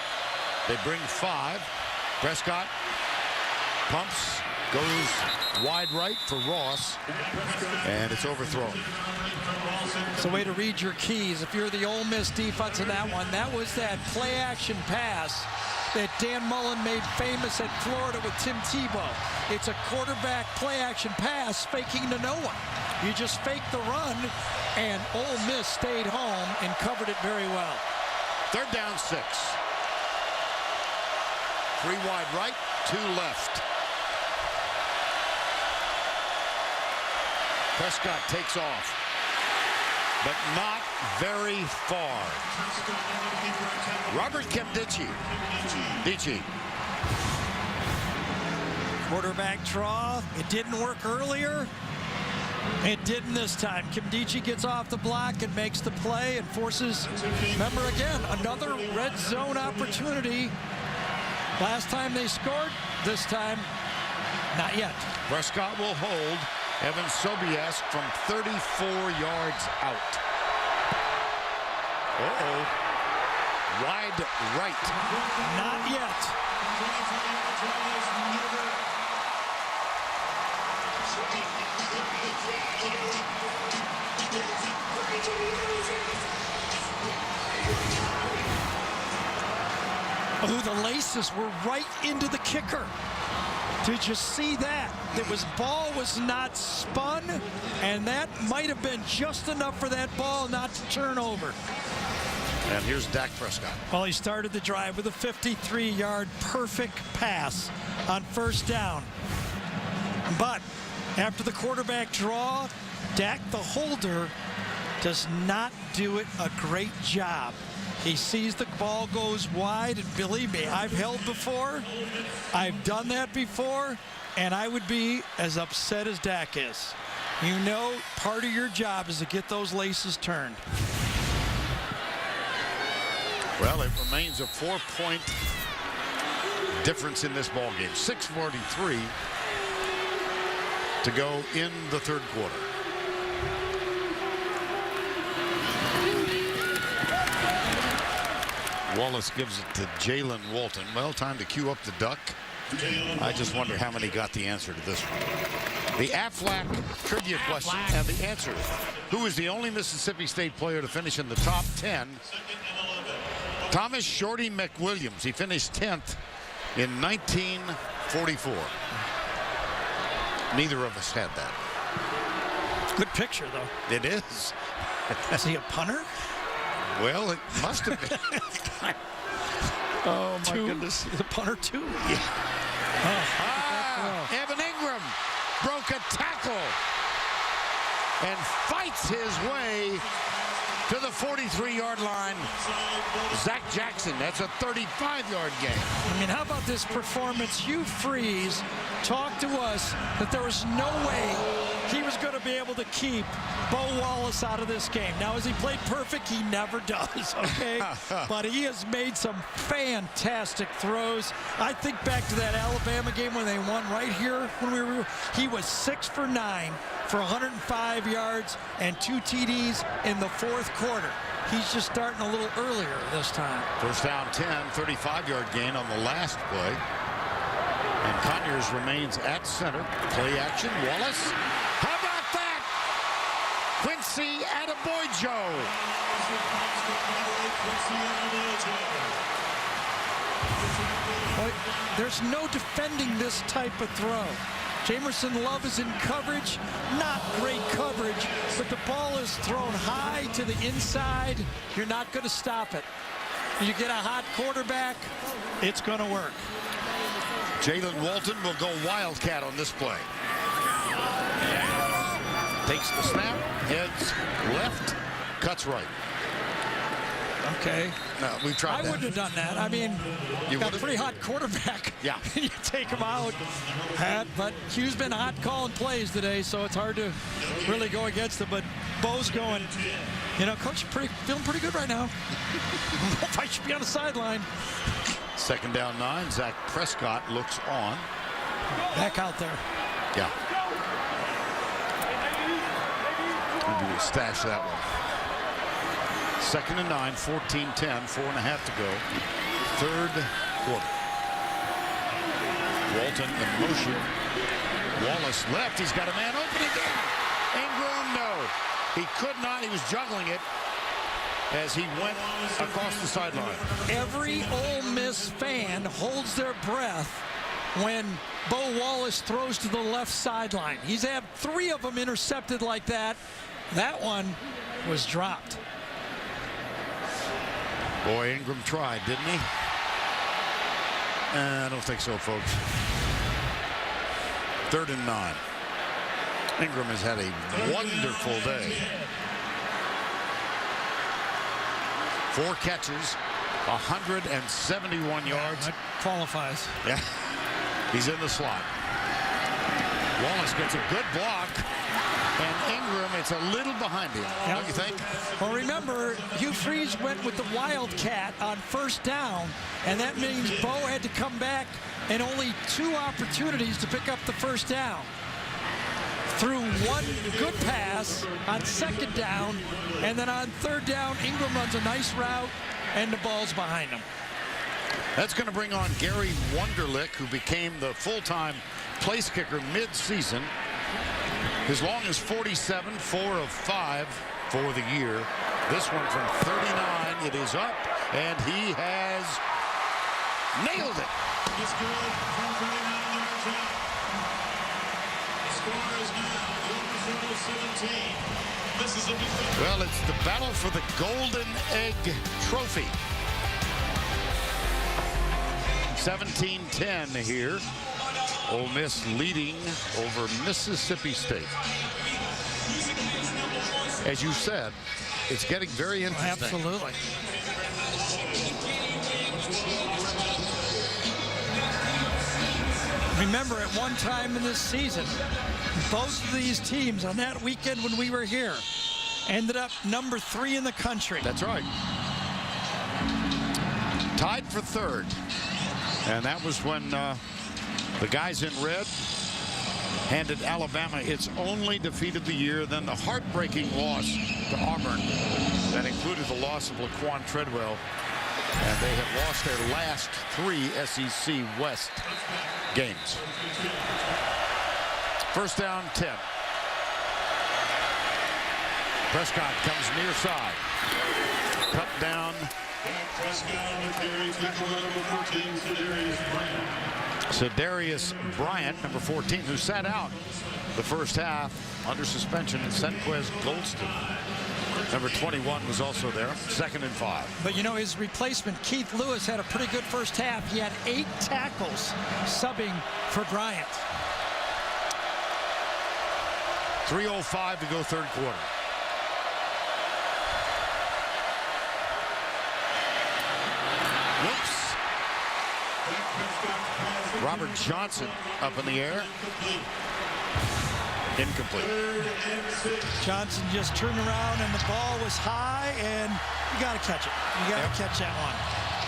They bring 5. Prescott pumps, goes wide right for Ross, and it's overthrown. It's a way to read your keys. If you're the Ole Miss defense in that one, that was that play-action pass that Dan Mullen made famous at Florida with Tim Tebow. It's a quarterback play-action pass faking to no one. You just fake the run, and Ole Miss stayed home and covered it very well. Third down 6. 3 wide right, 2 left. Prescott takes off, but not very far. Robert Kemdici. Quarterback draw. It didn't work earlier. It didn't this time. Kemdici gets off the block and makes the play and forces, remember again, another red zone opportunity. Last time they scored, this time, not yet. Prescott will hold Evan Sobiesk from 34 yards out. Uh-oh. Wide right. Not yet. Oh, the laces were right into the kicker. Did you see that? Ball was not spun, and that might have been just enough for that ball not to turn over. And here's Dak Prescott. Well, he started the drive with a 53-yard perfect pass on first down. But after the quarterback draw, Dak, the holder, does not do it a great job. He sees the ball goes wide, and believe me, I've held before. I've done that before, and I would be as upset as Dak is. You know, part of your job is to get those laces turned. Well, it remains a 4-point difference in this ball game. 6:43 to go in the third quarter. Wallace gives it to Jalen Walton. Well, time to cue up the duck. I just wonder how many got the answer to this one. The Aflac trivia question, and the answer: who is the only Mississippi State player to finish in the top 10? Thomas Shorty McWilliams. He finished 10th in 1944. Neither of us had that. Good picture, though. It is. Is he a punter? Well, it must have been. Oh, my goodness. The punter, too. Yeah. Evan Ingram broke a tackle and fights his way to the 43-yard line. Zach Jackson, that's a 35-yard gain. I mean, how about this performance? Hugh Freeze talked to us that there was no way he was going to be able to keep Bo Wallace out of this game. Now, has he played perfect? He never does, okay? But he has made some fantastic throws. I think back to that Alabama game when they won right here. When he was 6 for 9 for 105 yards and 2 TDs in the fourth quarter. He's just starting a little earlier this time. First down 10, 35-yard gain on the last play. And Conyers remains at center. Play action. Wallace. How about that? Quincy Adeboyo. Boy, there's no defending this type of throw. Jamerson Love is in coverage. Not great coverage, but the ball is thrown high to the inside. You're not going to stop it. You get a hot quarterback, it's going to work. Jalen Walton will go Wildcat on this play. Takes the snap, heads left, cuts right. Okay. No, we tried that. I wouldn't have done that. I mean, You got a would've? pretty hot quarterback. Yeah. You take him out. But Hugh's been hot calling plays today, so it's hard to really go against it. But Bo's going, you know, Coach, feeling pretty good right now. If I should be on the sideline. Second down 9. Dak Prescott looks on. Back out there. Yeah. Maybe we'll stash that one. Second and 9, 14-10, 4.5 to go. Third quarter. Walton in motion. Wallace left. He's got a man open again. Ingram, no. He could not. He was juggling it as he went across the sideline. Every Ole Miss fan holds their breath when Bo Wallace throws to the left sideline. He's had 3 of them intercepted like that. That one was dropped. Boy, Ingram tried, didn't he? I don't think so, folks. Third and 9. Ingram has had a wonderful day. 4 catches, 171 yards. That qualifies. Yeah, he's in the slot. Wallace gets a good block. And Ingram, it's a little behind him, don't you think? Well, remember, Hugh Freeze went with the Wildcat on first down, and that means Bo had to come back and only 2 opportunities to pick up the first down. Through 1 good pass on second down, and then on third down, Ingram runs a nice route, and the ball's behind him. That's going to bring on Gary Wunderlich, who became the full-time place kicker mid-season. His long is 47, 4 of 5 for the year. This one from 39, it is up, and he has nailed it. It's good from 39 yards out. The score is now Overthrow 17. Mississippi. Well, it's the battle for the Golden Egg Trophy. 17-10 here. Ole Miss leading over Mississippi State. As you said, it's getting very interesting. Absolutely. Remember, at one time in this season, both of these teams on that weekend when we were here ended up number 3 in the country. That's right. Tied for 3rd. And that was when the guys in red handed Alabama its only defeat of the year, then the heartbreaking loss to Auburn that included the loss of Laquan Treadwell. And they have lost their last 3 SEC West games. First down 10. Prescott comes near side. Cut down. Darius Bryant, number 14, who sat out the first half under suspension, and Senquez Goldston, number 21, was also there. 2nd and 5. But you know, his replacement, Keith Lewis, had a pretty good first half. He had 8 tackles subbing for Bryant. 3:05 to go third quarter. Whoops. Robert Johnson up in the air. Incomplete. Johnson just turned around and the ball was high, and you got to catch it. You got to catch that one.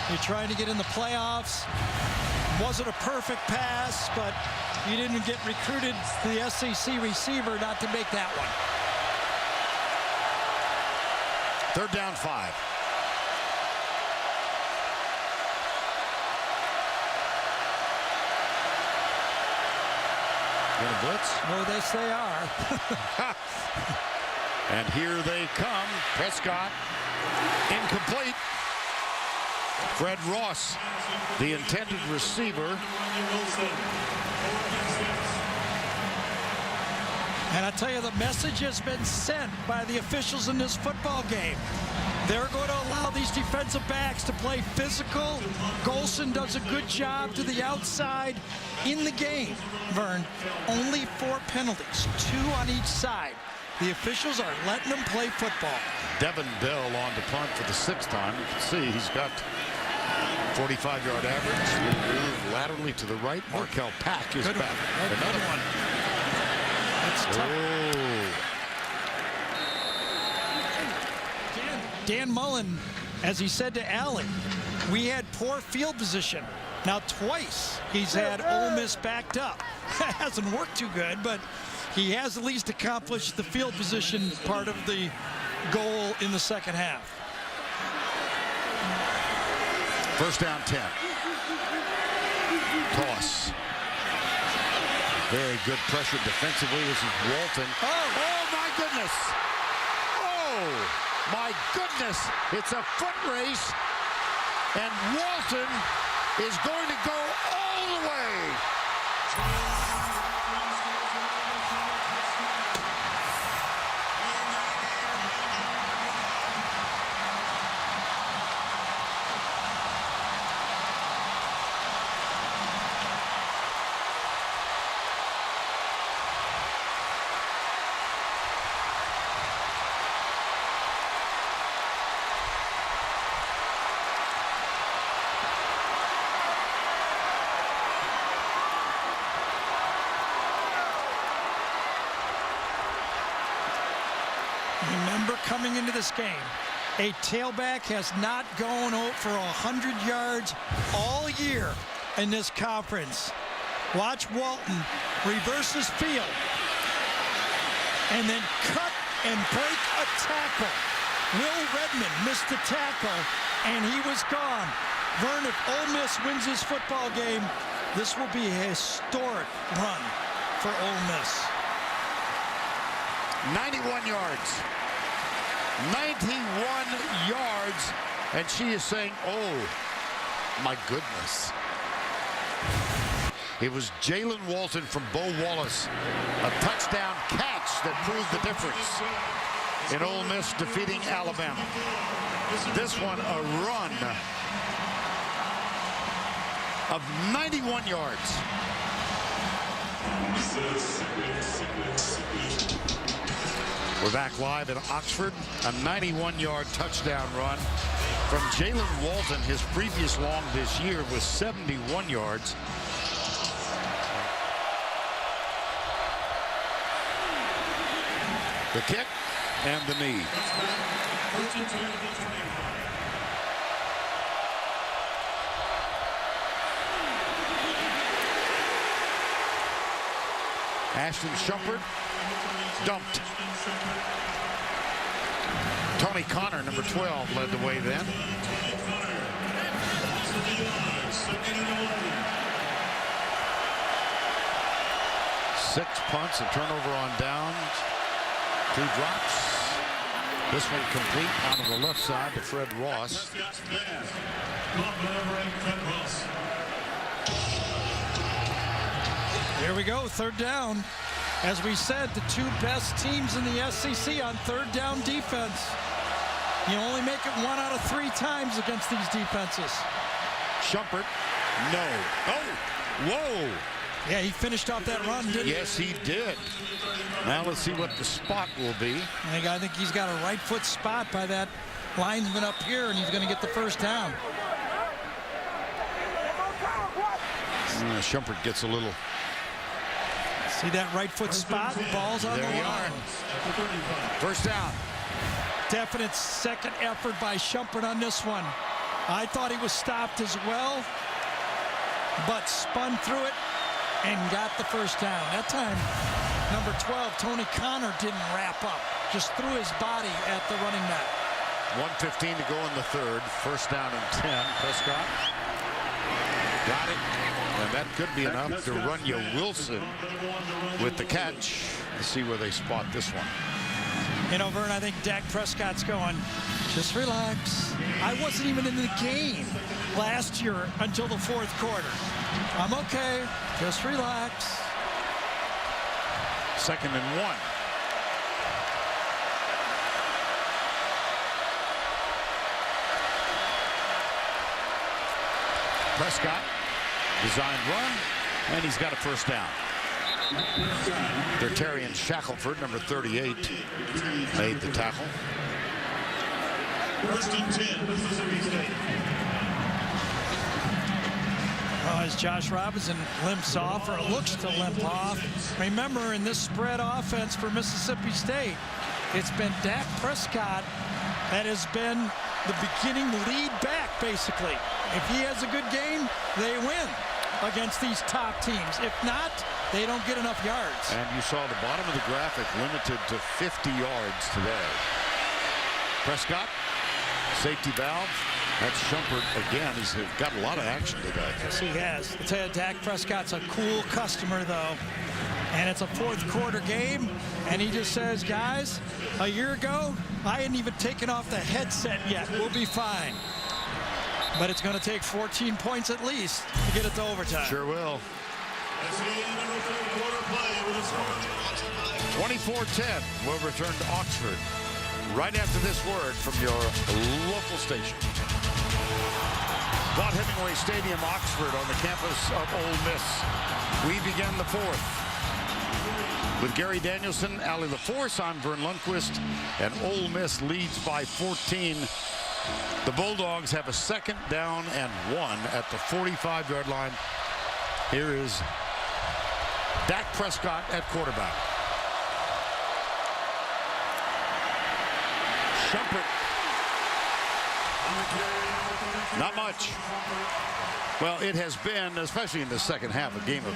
You're trying to get in the playoffs. Wasn't a perfect pass, but you didn't get recruited to the SEC receiver not to make that one. 3rd down 5. Gonna blitz? Oh, they say are. And here they come. Prescott, incomplete. Fred Ross, the intended receiver. And I tell you, the message has been sent by the officials in this football game. They're going to allow these defensive backs to play physical. Golson does a good job to the outside in the game. Vern, only 4 penalties, 2 on each side. The officials are letting them play football. Devin Bell on to punt for the 6th time. You can see he's got 45-yard average. Move laterally to the right. Markel Pack is back. Another one. That's tough. Dan Mullen, as he said to Allen, we had poor field position. Now twice he's had Ole Miss backed up. That hasn't worked too good, but he has at least accomplished the field position part of the goal in the second half. 1st down 10. Toss. Very good pressure defensively. This is Walton. Oh my goodness. Oh my goodness. It's a foot race. And Walton is going to go all the way. Remember, coming into this game, a tailback has not gone for 100 yards all year in this conference. Watch Walton reverse his field and then cut and break a tackle. Will Redmond missed the tackle, and he was gone. Vern, if Ole Miss wins this football game, this will be a historic run for Ole Miss. 91 yards. 91 yards. And she is saying, oh, my goodness. It was Jalen Walton from Bo Wallace. A touchdown catch that proved the difference in Ole Miss defeating Alabama. This one, a run of 91 yards. We're back live in Oxford. A 91-yard touchdown run from Jalen Walton. His previous long this year was 71 yards. The kick and the knee. Ashton Shumpert dumped. Tony Connor, number 12, led the way then. Six punts, a turnover on downs, 2 drops. This one complete out of the left side to Fred Ross. Here we go, third down. As we said, the two best teams in the SEC on third down defense. You only make it 1 out of 3 times against these defenses. Shumpert, no. Oh, whoa. Yeah, he finished off that run, didn't he? Yes, he did. Now let's see what the spot will be. I think he's got a right foot spot by that linesman up here, and he's going to get the first down. Shumpert gets a little. See that right foot spot? Ball's on the line. First down. Definite second effort by Shumpert on this one. I thought he was stopped as well, but spun through it and got the first down. That time, number 12, Tony Connor, didn't wrap up. Just threw his body at the running back. 1:15 to go in the third. First down and 10. Prescott got it. And that could be enough to run you Wilson with the catch. Let's see where they spot this one. You know, Vern, I think Dak Prescott's going, just relax. I wasn't even in the game last year until the fourth quarter. I'm okay. Just relax. 2nd and 1. Prescott, designed run, and he's got a first down. Tertian Shackelford, number 38, made the tackle. 1st and 10, Mississippi State. Well, as Josh Robinson limps off, or looks to limp off, remember in this spread offense for Mississippi State, it's been Dak Prescott that has been the beginning lead back, basically. If he has a good game, they win against these top teams. If not, they don't get enough yards. And you saw the bottom of the graphic limited to 50 yards today. Prescott, safety valve. That's Shumpert again. He's got a lot of action today. Yes, he has. I'll tell you, Dak Prescott's a cool customer, though. And it's a fourth quarter game, and he just says, guys, a year ago, I hadn't even taken off the headset yet. We'll be fine. But it's going to take 14 points at least to get it to overtime. Sure will. 24-10. We'll return to Oxford right after this word from your local station. Vaught Hemingway Stadium, Oxford, on the campus of Ole Miss. We begin the fourth with Gary Danielson, Allie LaForce. I'm Vern Lundquist, and Ole Miss leads by 14. The Bulldogs have a 2nd down and 1 at the 45-yard line. Here is Dak Prescott at quarterback. Shumpert. Not much. Well, it has been, especially in the second half, a game of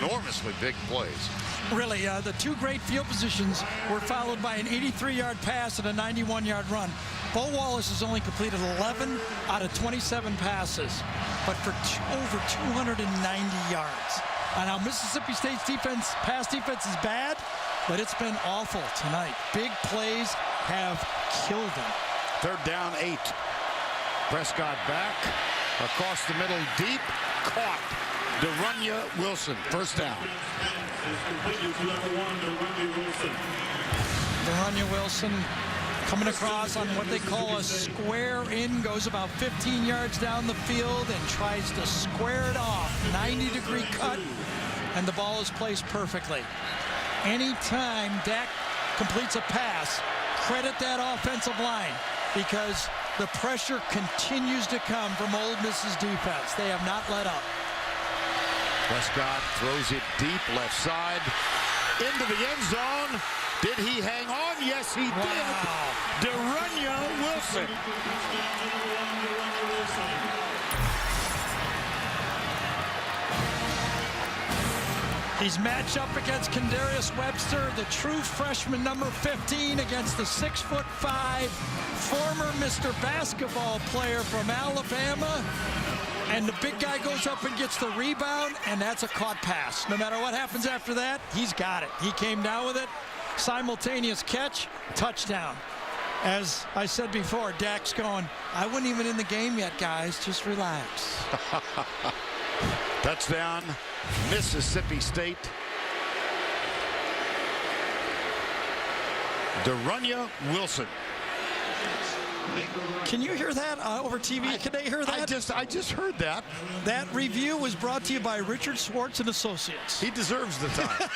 enormously big plays. Really, the two great field positions were followed by an 83-yard pass and a 91-yard run. Bo Wallace has only completed 11 out of 27 passes, but for over 290 yards. And now Mississippi State's defense, pass defense is bad, but it's been awful tonight. Big plays have killed them. 3rd down, 8. Prescott back, across the middle, deep, caught. Derunya Wilson, first down. Derunya Wilson coming across on what they call a square in, goes about 15 yards down the field and tries to square it off. 90-degree cut, and the ball is placed perfectly. Anytime Dak completes a pass, credit that offensive line, because the pressure continues to come from Ole Miss's defense. They have not let up. Prescott throws it deep, left side, into the end zone. Did he hang on? Yes, he did. Derunya Wilson. He's matched up against Kendarius Webster, the true freshman number 15, against the 6'5", former Mr. Basketball player from Alabama. And the big guy goes up and gets the rebound, and that's a caught pass. No matter what happens after that, he's got it. He came down with it. Simultaneous catch, touchdown. As I said before, Dak's going, I wasn't even in the game yet, guys. Just relax. Touchdown, Mississippi State. Darunya Wilson. Can you hear that over TV? Can they hear that? I just heard that. That review was brought to you by Richard Schwartz and Associates. He deserves the time.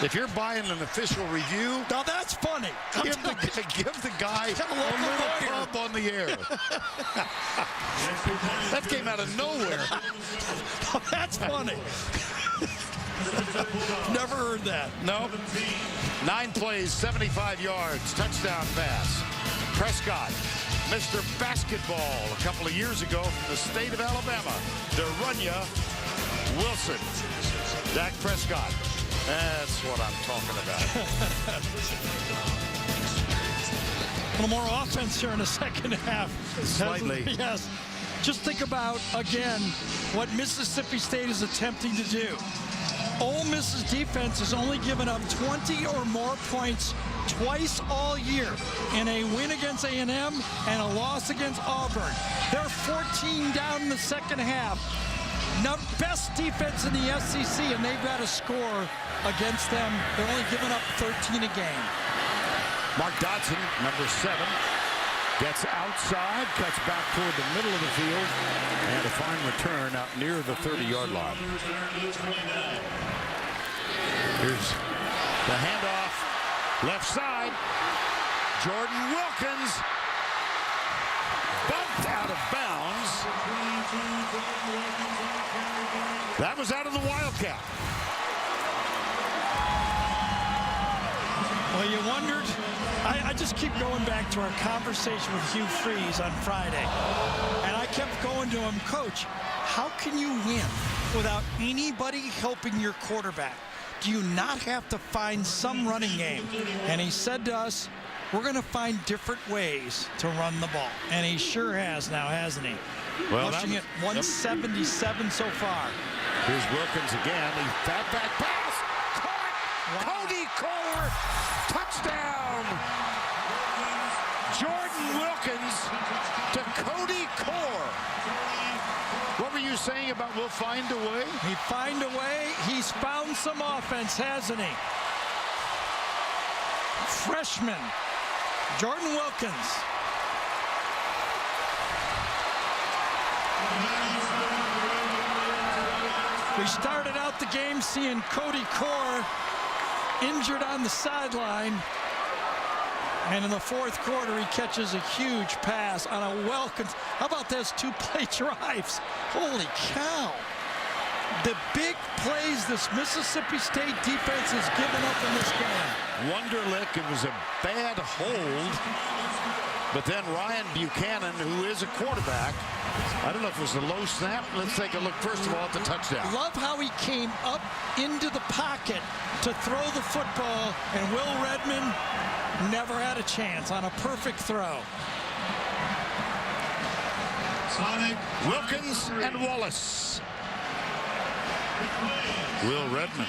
If you're buying an official review, now that's funny. Give the guy a little pump on the air. That came out of nowhere. That's funny. Never heard that. No. 9 plays, 75 yards, touchdown pass. Prescott, Mr. Basketball, a couple of years ago from the state of Alabama. Darunya Wilson. Dak Prescott. That's what I'm talking about. A little more offense here in the second half. Slightly. Yes. Just think about, again, what Mississippi State is attempting to do. Ole Miss's defense has only given up 20 or more points twice all year in a win against A&M and a loss against Auburn. They're 14 down in the second half. Best defense in the SEC, and they've got to score against them. They're only giving up 13 a game. Mark Dodson, number 7, gets outside, cuts back toward the middle of the field, and a fine return out near the 30-yard line. Here's the handoff, left side. Jordan Wilkins bumped out of bounds. That was out of the Wildcat. Well, you wondered. I just keep going back to our conversation with Hugh Freeze on Friday. And I kept going to him, Coach, how can you win without anybody helping your quarterback? Do you not have to find some running game? And he said to us, we're going to find different ways to run the ball. And he sure has now, hasn't he? Well, rushing at 177 so far. Here's Wilkins again. He fat back pass. Caught. Wow. Cody Core. Touchdown. Jordan Wilkins to Cody Core. What were you saying about we'll find a way? He find a way. He's found some offense, hasn't he? Freshman Jordan Wilkins. We started out the game seeing Cody Core injured on the sideline. And in the fourth quarter, he catches a huge pass on a Wilkins. How about those 2-play drives? Holy cow. The big plays this Mississippi State defense has given up in this game. Wonderlic, it was a bad hold. But then Ryan Buchanan, who is a quarterback, I don't know if it was a low snap. Let's take a look, first of all, at the touchdown. Love how he came up into the pocket to throw the football, and Will Redmond never had a chance on a perfect throw. Wilkins and Wallace. Will Redmond.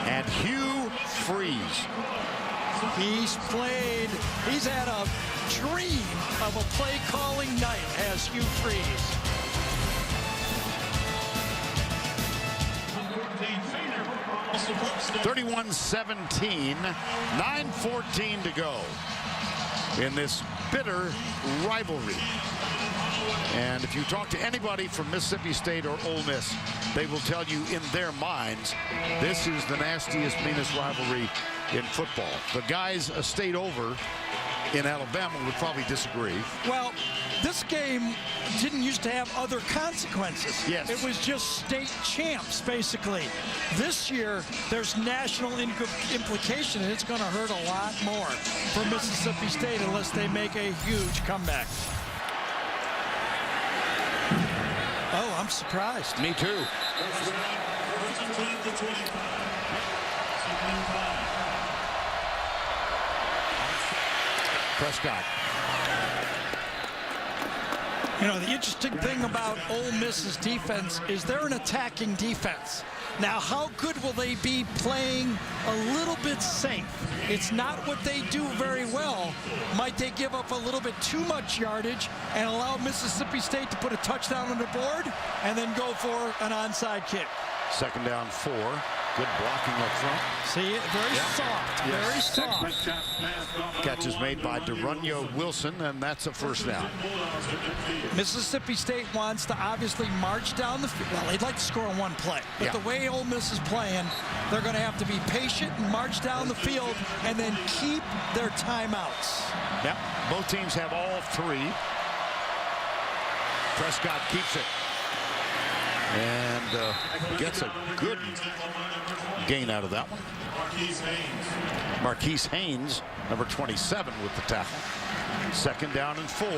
And Hugh Freeze. He's had a dream of a play-calling night, has Hugh Freeze. (31-17), 9:14 to go in this bitter rivalry. And if you talk to anybody from Mississippi State or Ole Miss, they will tell you in their minds, this is the nastiest, meanest rivalry in football. The guys a state over in Alabama would probably disagree. Well, this game didn't used to have other consequences. Yes. It was just state champs, basically. This year, there's national implication, and it's going to hurt a lot more for Mississippi State unless they make a huge comeback. Oh, I'm surprised. Me too. Prescott. You know, the interesting thing about Ole Miss's defense is they're an attacking defense. Now, how good will they be playing a little bit safe? It's not what they do very well. Might they give up a little bit too much yardage and allow Mississippi State to put a touchdown on the board and then go for an onside kick? 2nd down 4. Good blocking up front. See it? Very soft. Yes. Very soft. Catch is made by Deronio Wilson, and that's a 1st down. Mississippi State wants to obviously march down the field. Well, they'd like to score on one play. But the way Ole Miss is playing, they're going to have to be patient and march down the field and then keep their timeouts. Yep. Both teams have all 3. Prescott keeps it. And gets a good gain out of that one. Marquise Haynes, number 27, with the tackle. 2nd down and 4.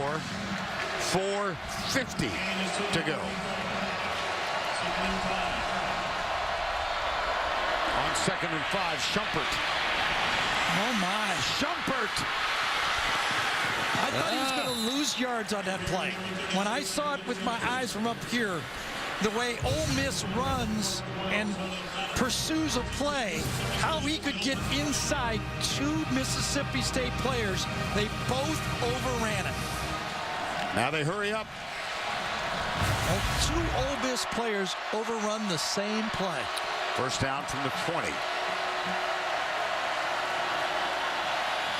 4:50 to go. On 2nd and 5, Shumpert. Oh, my. Shumpert! I thought he was going to lose yards on that play. When I saw it with my eyes from up here, the way Ole Miss runs and pursues a play, how he could get inside 2 Mississippi State players, they both overran it. Now they hurry up. 2 Ole Miss players overrun the same play. 1st down from the 20.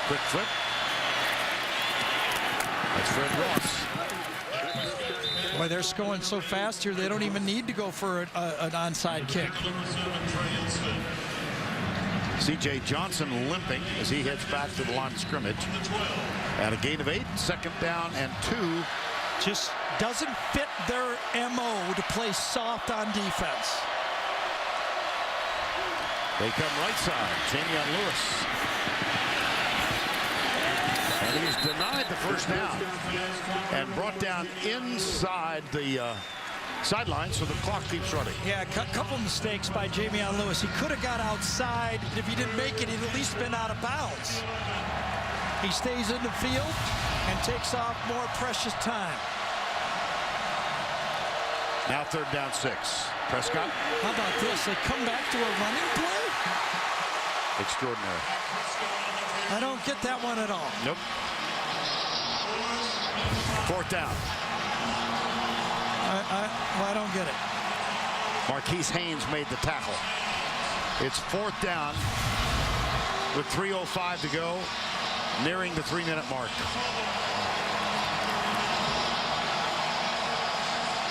Quick flip. That's Fred Ross. Boy, they're scoring so fast here, they don't even need to go for an onside kick. C.J. Johnson limping as he heads back to the line of scrimmage. And a gain of 8, 2nd down and 2. Just doesn't fit their MO to play soft on defense. They come right side. Jamion Lewis. And he's denied the 1st down and brought down inside the sideline, so the clock keeps running. Yeah, a couple mistakes by Jamion Lewis. He could have got outside. If he didn't make it, he'd at least been out of bounds. He stays in the field and takes off more precious time. Now 3rd down 6. Prescott. How about this? They come back to a running play? Extraordinary. I don't get that one at all. Nope. 4th down. I don't get it. Marquise Haynes made the tackle. It's 4th down with 3:05 to go, nearing the 3-minute mark.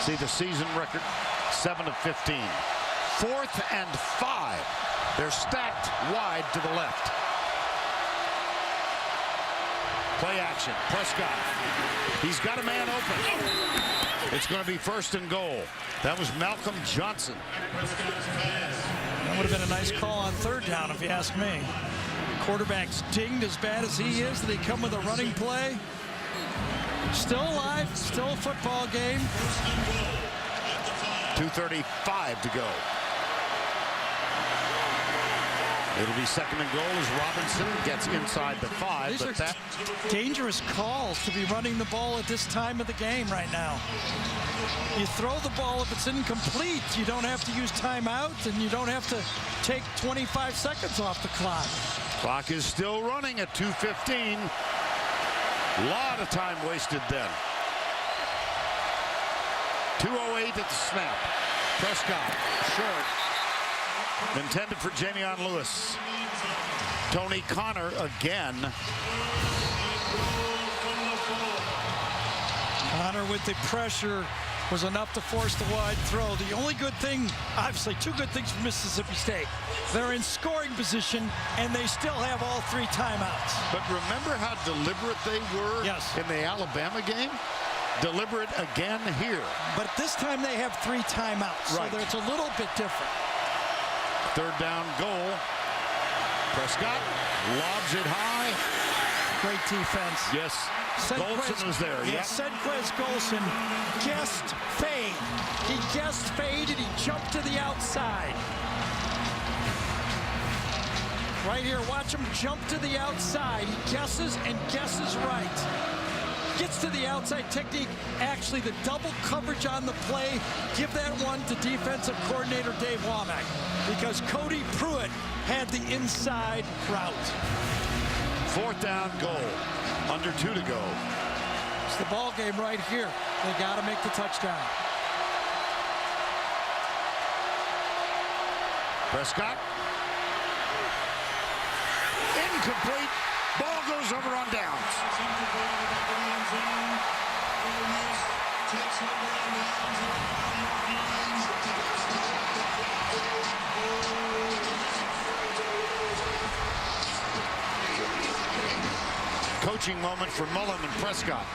See the season record, 7 of 15. 4th and 5. They're stacked wide to the left. Play action. Prescott. He's got a man open. It's going to be 1st and goal. That was Malcolm Johnson. That would have been a nice call on 3rd down, if you ask me. Quarterback's dinged as bad as he is. They come with a running play. Still alive. Still a football game. 2:35 to go. It'll be 2nd and goal as Robinson gets inside the 5. These but are that dangerous calls to be running the ball at this time of the game right now. You throw the ball if it's incomplete. You don't have to use timeout, and you don't have to take 25 seconds off the clock. clock is still running at 2:15. A lot of time wasted then. 2:08 at the snap. Prescott short. Intended for Jamion Lewis. Tony Connor again. Connor with the pressure was enough to force the wide throw. The only good thing, obviously 2 good things for Mississippi State. They're in scoring position and they still have all 3 timeouts. But remember how deliberate they were in the Alabama game? Deliberate again here. But this time they have 3 timeouts, right. So it's a little bit different. 3rd down goal. Prescott lobs it high. Great defense. Yes, Golson was there. Yeah, Sedquez Golson guessed fade. He guessed fade and he jumped to the outside. Right here, watch him jump to the outside. He guesses and guesses right. Gets to the outside technique. Actually, the double coverage on the play, give that one to defensive coordinator Dave Womack, because Cody Pruitt had the inside route. 4th down goal. Under 2 to go. It's the ball game right here. They got to make the touchdown. Prescott. Incomplete. Ball goes over on downs. Coaching moment for Mullen and Prescott.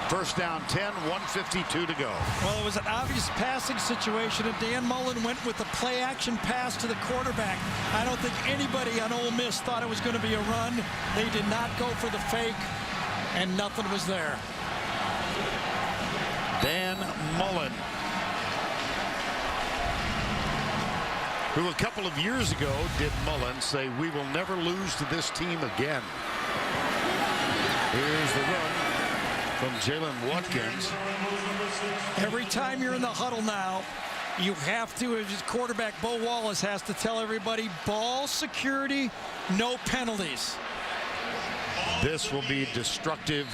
First down 10, 1:52 to go. Well, it was an obvious passing situation, and Dan Mullen went with the play-action pass to the quarterback. I don't think anybody on Ole Miss thought it was going to be a run. They did not go for the fake, and nothing was there. Dan Mullen, who a couple of years ago did Mullen say, "We will never lose to this team again." Here's the run from Jalen Watkins. Every time you're in the huddle now, you have to, as quarterback Bo Wallace has to tell everybody, ball security, no penalties. This will be destructive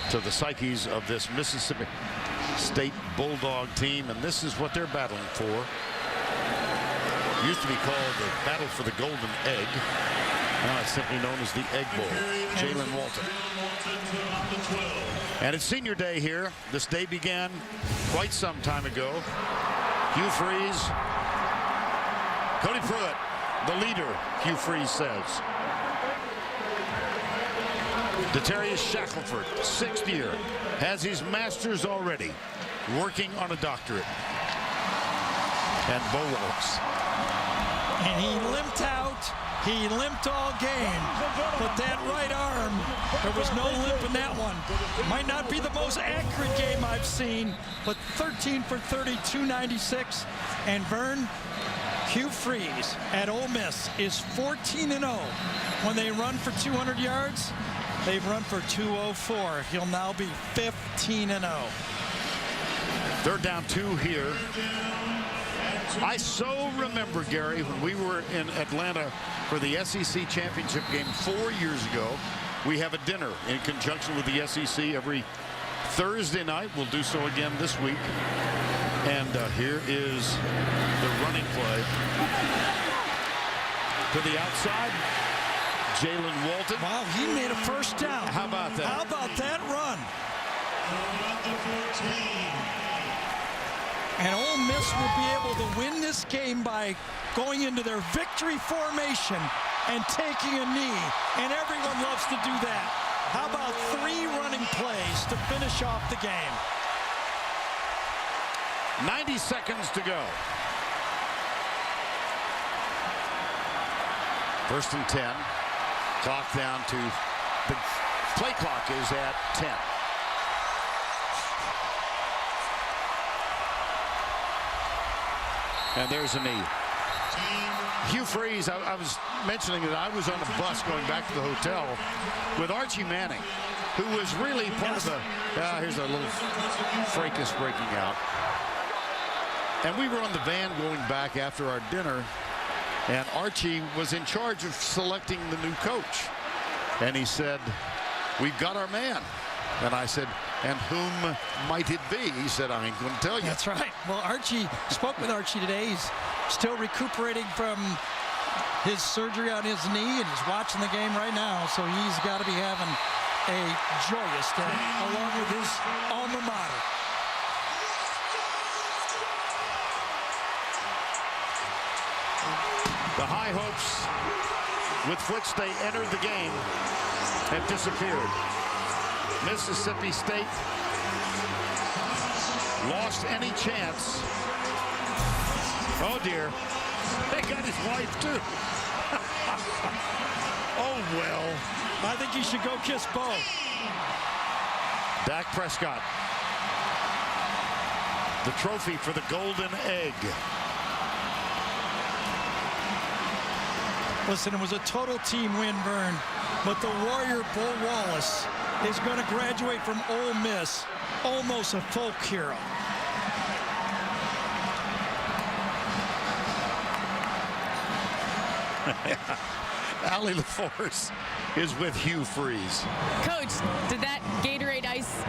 to the psyches of this Mississippi State Bulldog team, and this is what they're battling for. Used to be called the Battle for the Golden Egg. Now it's simply known as the Egg Bowl. Jalen Walton. And it's senior day here. This day began quite some time ago. Hugh Freeze. Cody Pruitt, the leader, Hugh Freeze says. Detarius Shackelford, 6th year, has his master's already, working on a doctorate. And Bo Wallace. And he limped out. He limped all game. But that right arm, there was no limp in that one. Might not be the most accurate game I've seen, but 13 for 30, 296. And Vern, Hugh Freeze at Ole Miss is 14-0. When they run for 200 yards, they've run for 204. He'll now be 15-0. 3rd down 2 here. I so remember, Gary, when we were in Atlanta for the SEC championship game 4 years ago. We have a dinner in conjunction with the SEC every Thursday night. We'll do so again this week. And here is the running play. To the outside, Jalen Walton. Wow, he made a first down. How about that? How about that run? And Ole Miss will be able to win this game by going into their victory formation and taking a knee. And everyone loves to do that. How about 3 running plays to finish off the game? 90 seconds to go. 1st and 10. Clock down to, the play clock is at 10. And there's a knee. Hugh Freeze, I was mentioning that I was on a bus going back to the hotel with Archie Manning, who was really part of the, here's a little fracas breaking out. And we were on the van going back after our dinner, and Archie was in charge of selecting the new coach. And he said, "We've got our man." And I said, "And whom might it be?" He said, "I ain't going to tell you." That's right. Well, Archie, spoke with Archie today. He's still recuperating from his surgery on his knee, and he's watching the game right now. So he's got to be having a joyous day, along with his alma mater. The high hopes with which they entered the game have disappeared. Mississippi State lost any chance. Oh dear, they got his wife too. Oh well. I think you should go kiss Bo. Dak Prescott, the trophy for the Golden Egg. Listen, it was a total team win, Vern, but the Warrior Bo Wallace is going to graduate from Ole Miss, almost a folk hero. Allie LaForce is with Hugh Freeze. Coach, did that Gatorade ice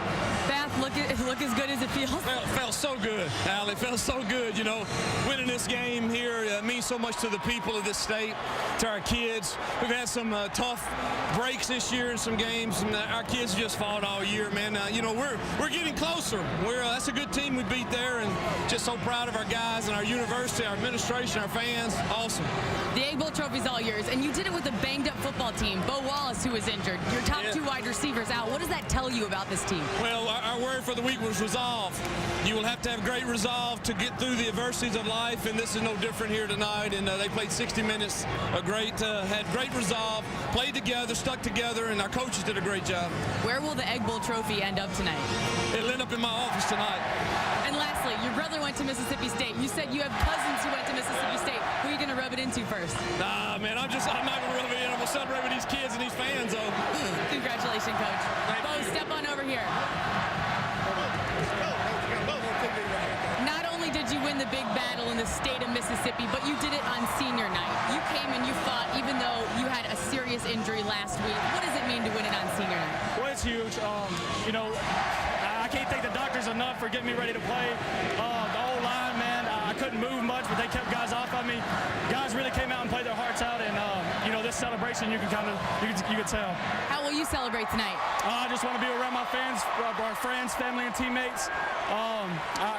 bath look as good as it feels? Felt so good, Allie. Felt so good. You know, winning this game here means so much to the people of this state, to our kids. We've had some tough breaks this year in some games, and our kids just fought all year, man. You know, we're getting closer. That's a good team we beat there, and just so proud of our guys and our university, our administration, our fans. Awesome. The Egg Bowl trophy's all yours, and you did it with a banged-up football team. Bo Wallace, who was injured. Your top two wide receivers out. What does that tell you about this team? Well, our word for the week was resolve. You will have to have great resolve to get through the adversities of life, and this is no different here tonight. And they played 60 minutes, had great resolve, played together, stuck together, and our coaches did a great job. Where will the Egg Bowl trophy end up tonight? It'll end up in my office tonight. And lastly, your brother went to Mississippi State. You said you have cousins who went to Mississippi State. Who are you going to rub it into first? Nah, man, I'm not going to rub it in. I'm going to celebrate with these kids and these fans, though. Congratulations, Coach. Bo, step on over here. Not only did you win the big battle in the state of Mississippi, but you did it on senior night. You came and you fought, even though you had a serious injury last week. What does it mean to win it on senior night? Well, it's huge. You know, I can't thank the doctors enough for getting me ready to play. The old line, man, I couldn't move much, but they kept guys off of me. Guys really came out and played their hearts out, and you know, this celebration, you can tell. How will you celebrate tonight? I just want to be around my fans, our friends, family, and teammates.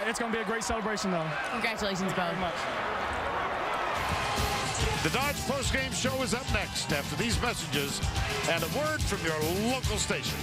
It's going to be a great celebration, though. Congratulations, Bo. Very much. The Dodge postgame show is up next after these messages and a word from your local station.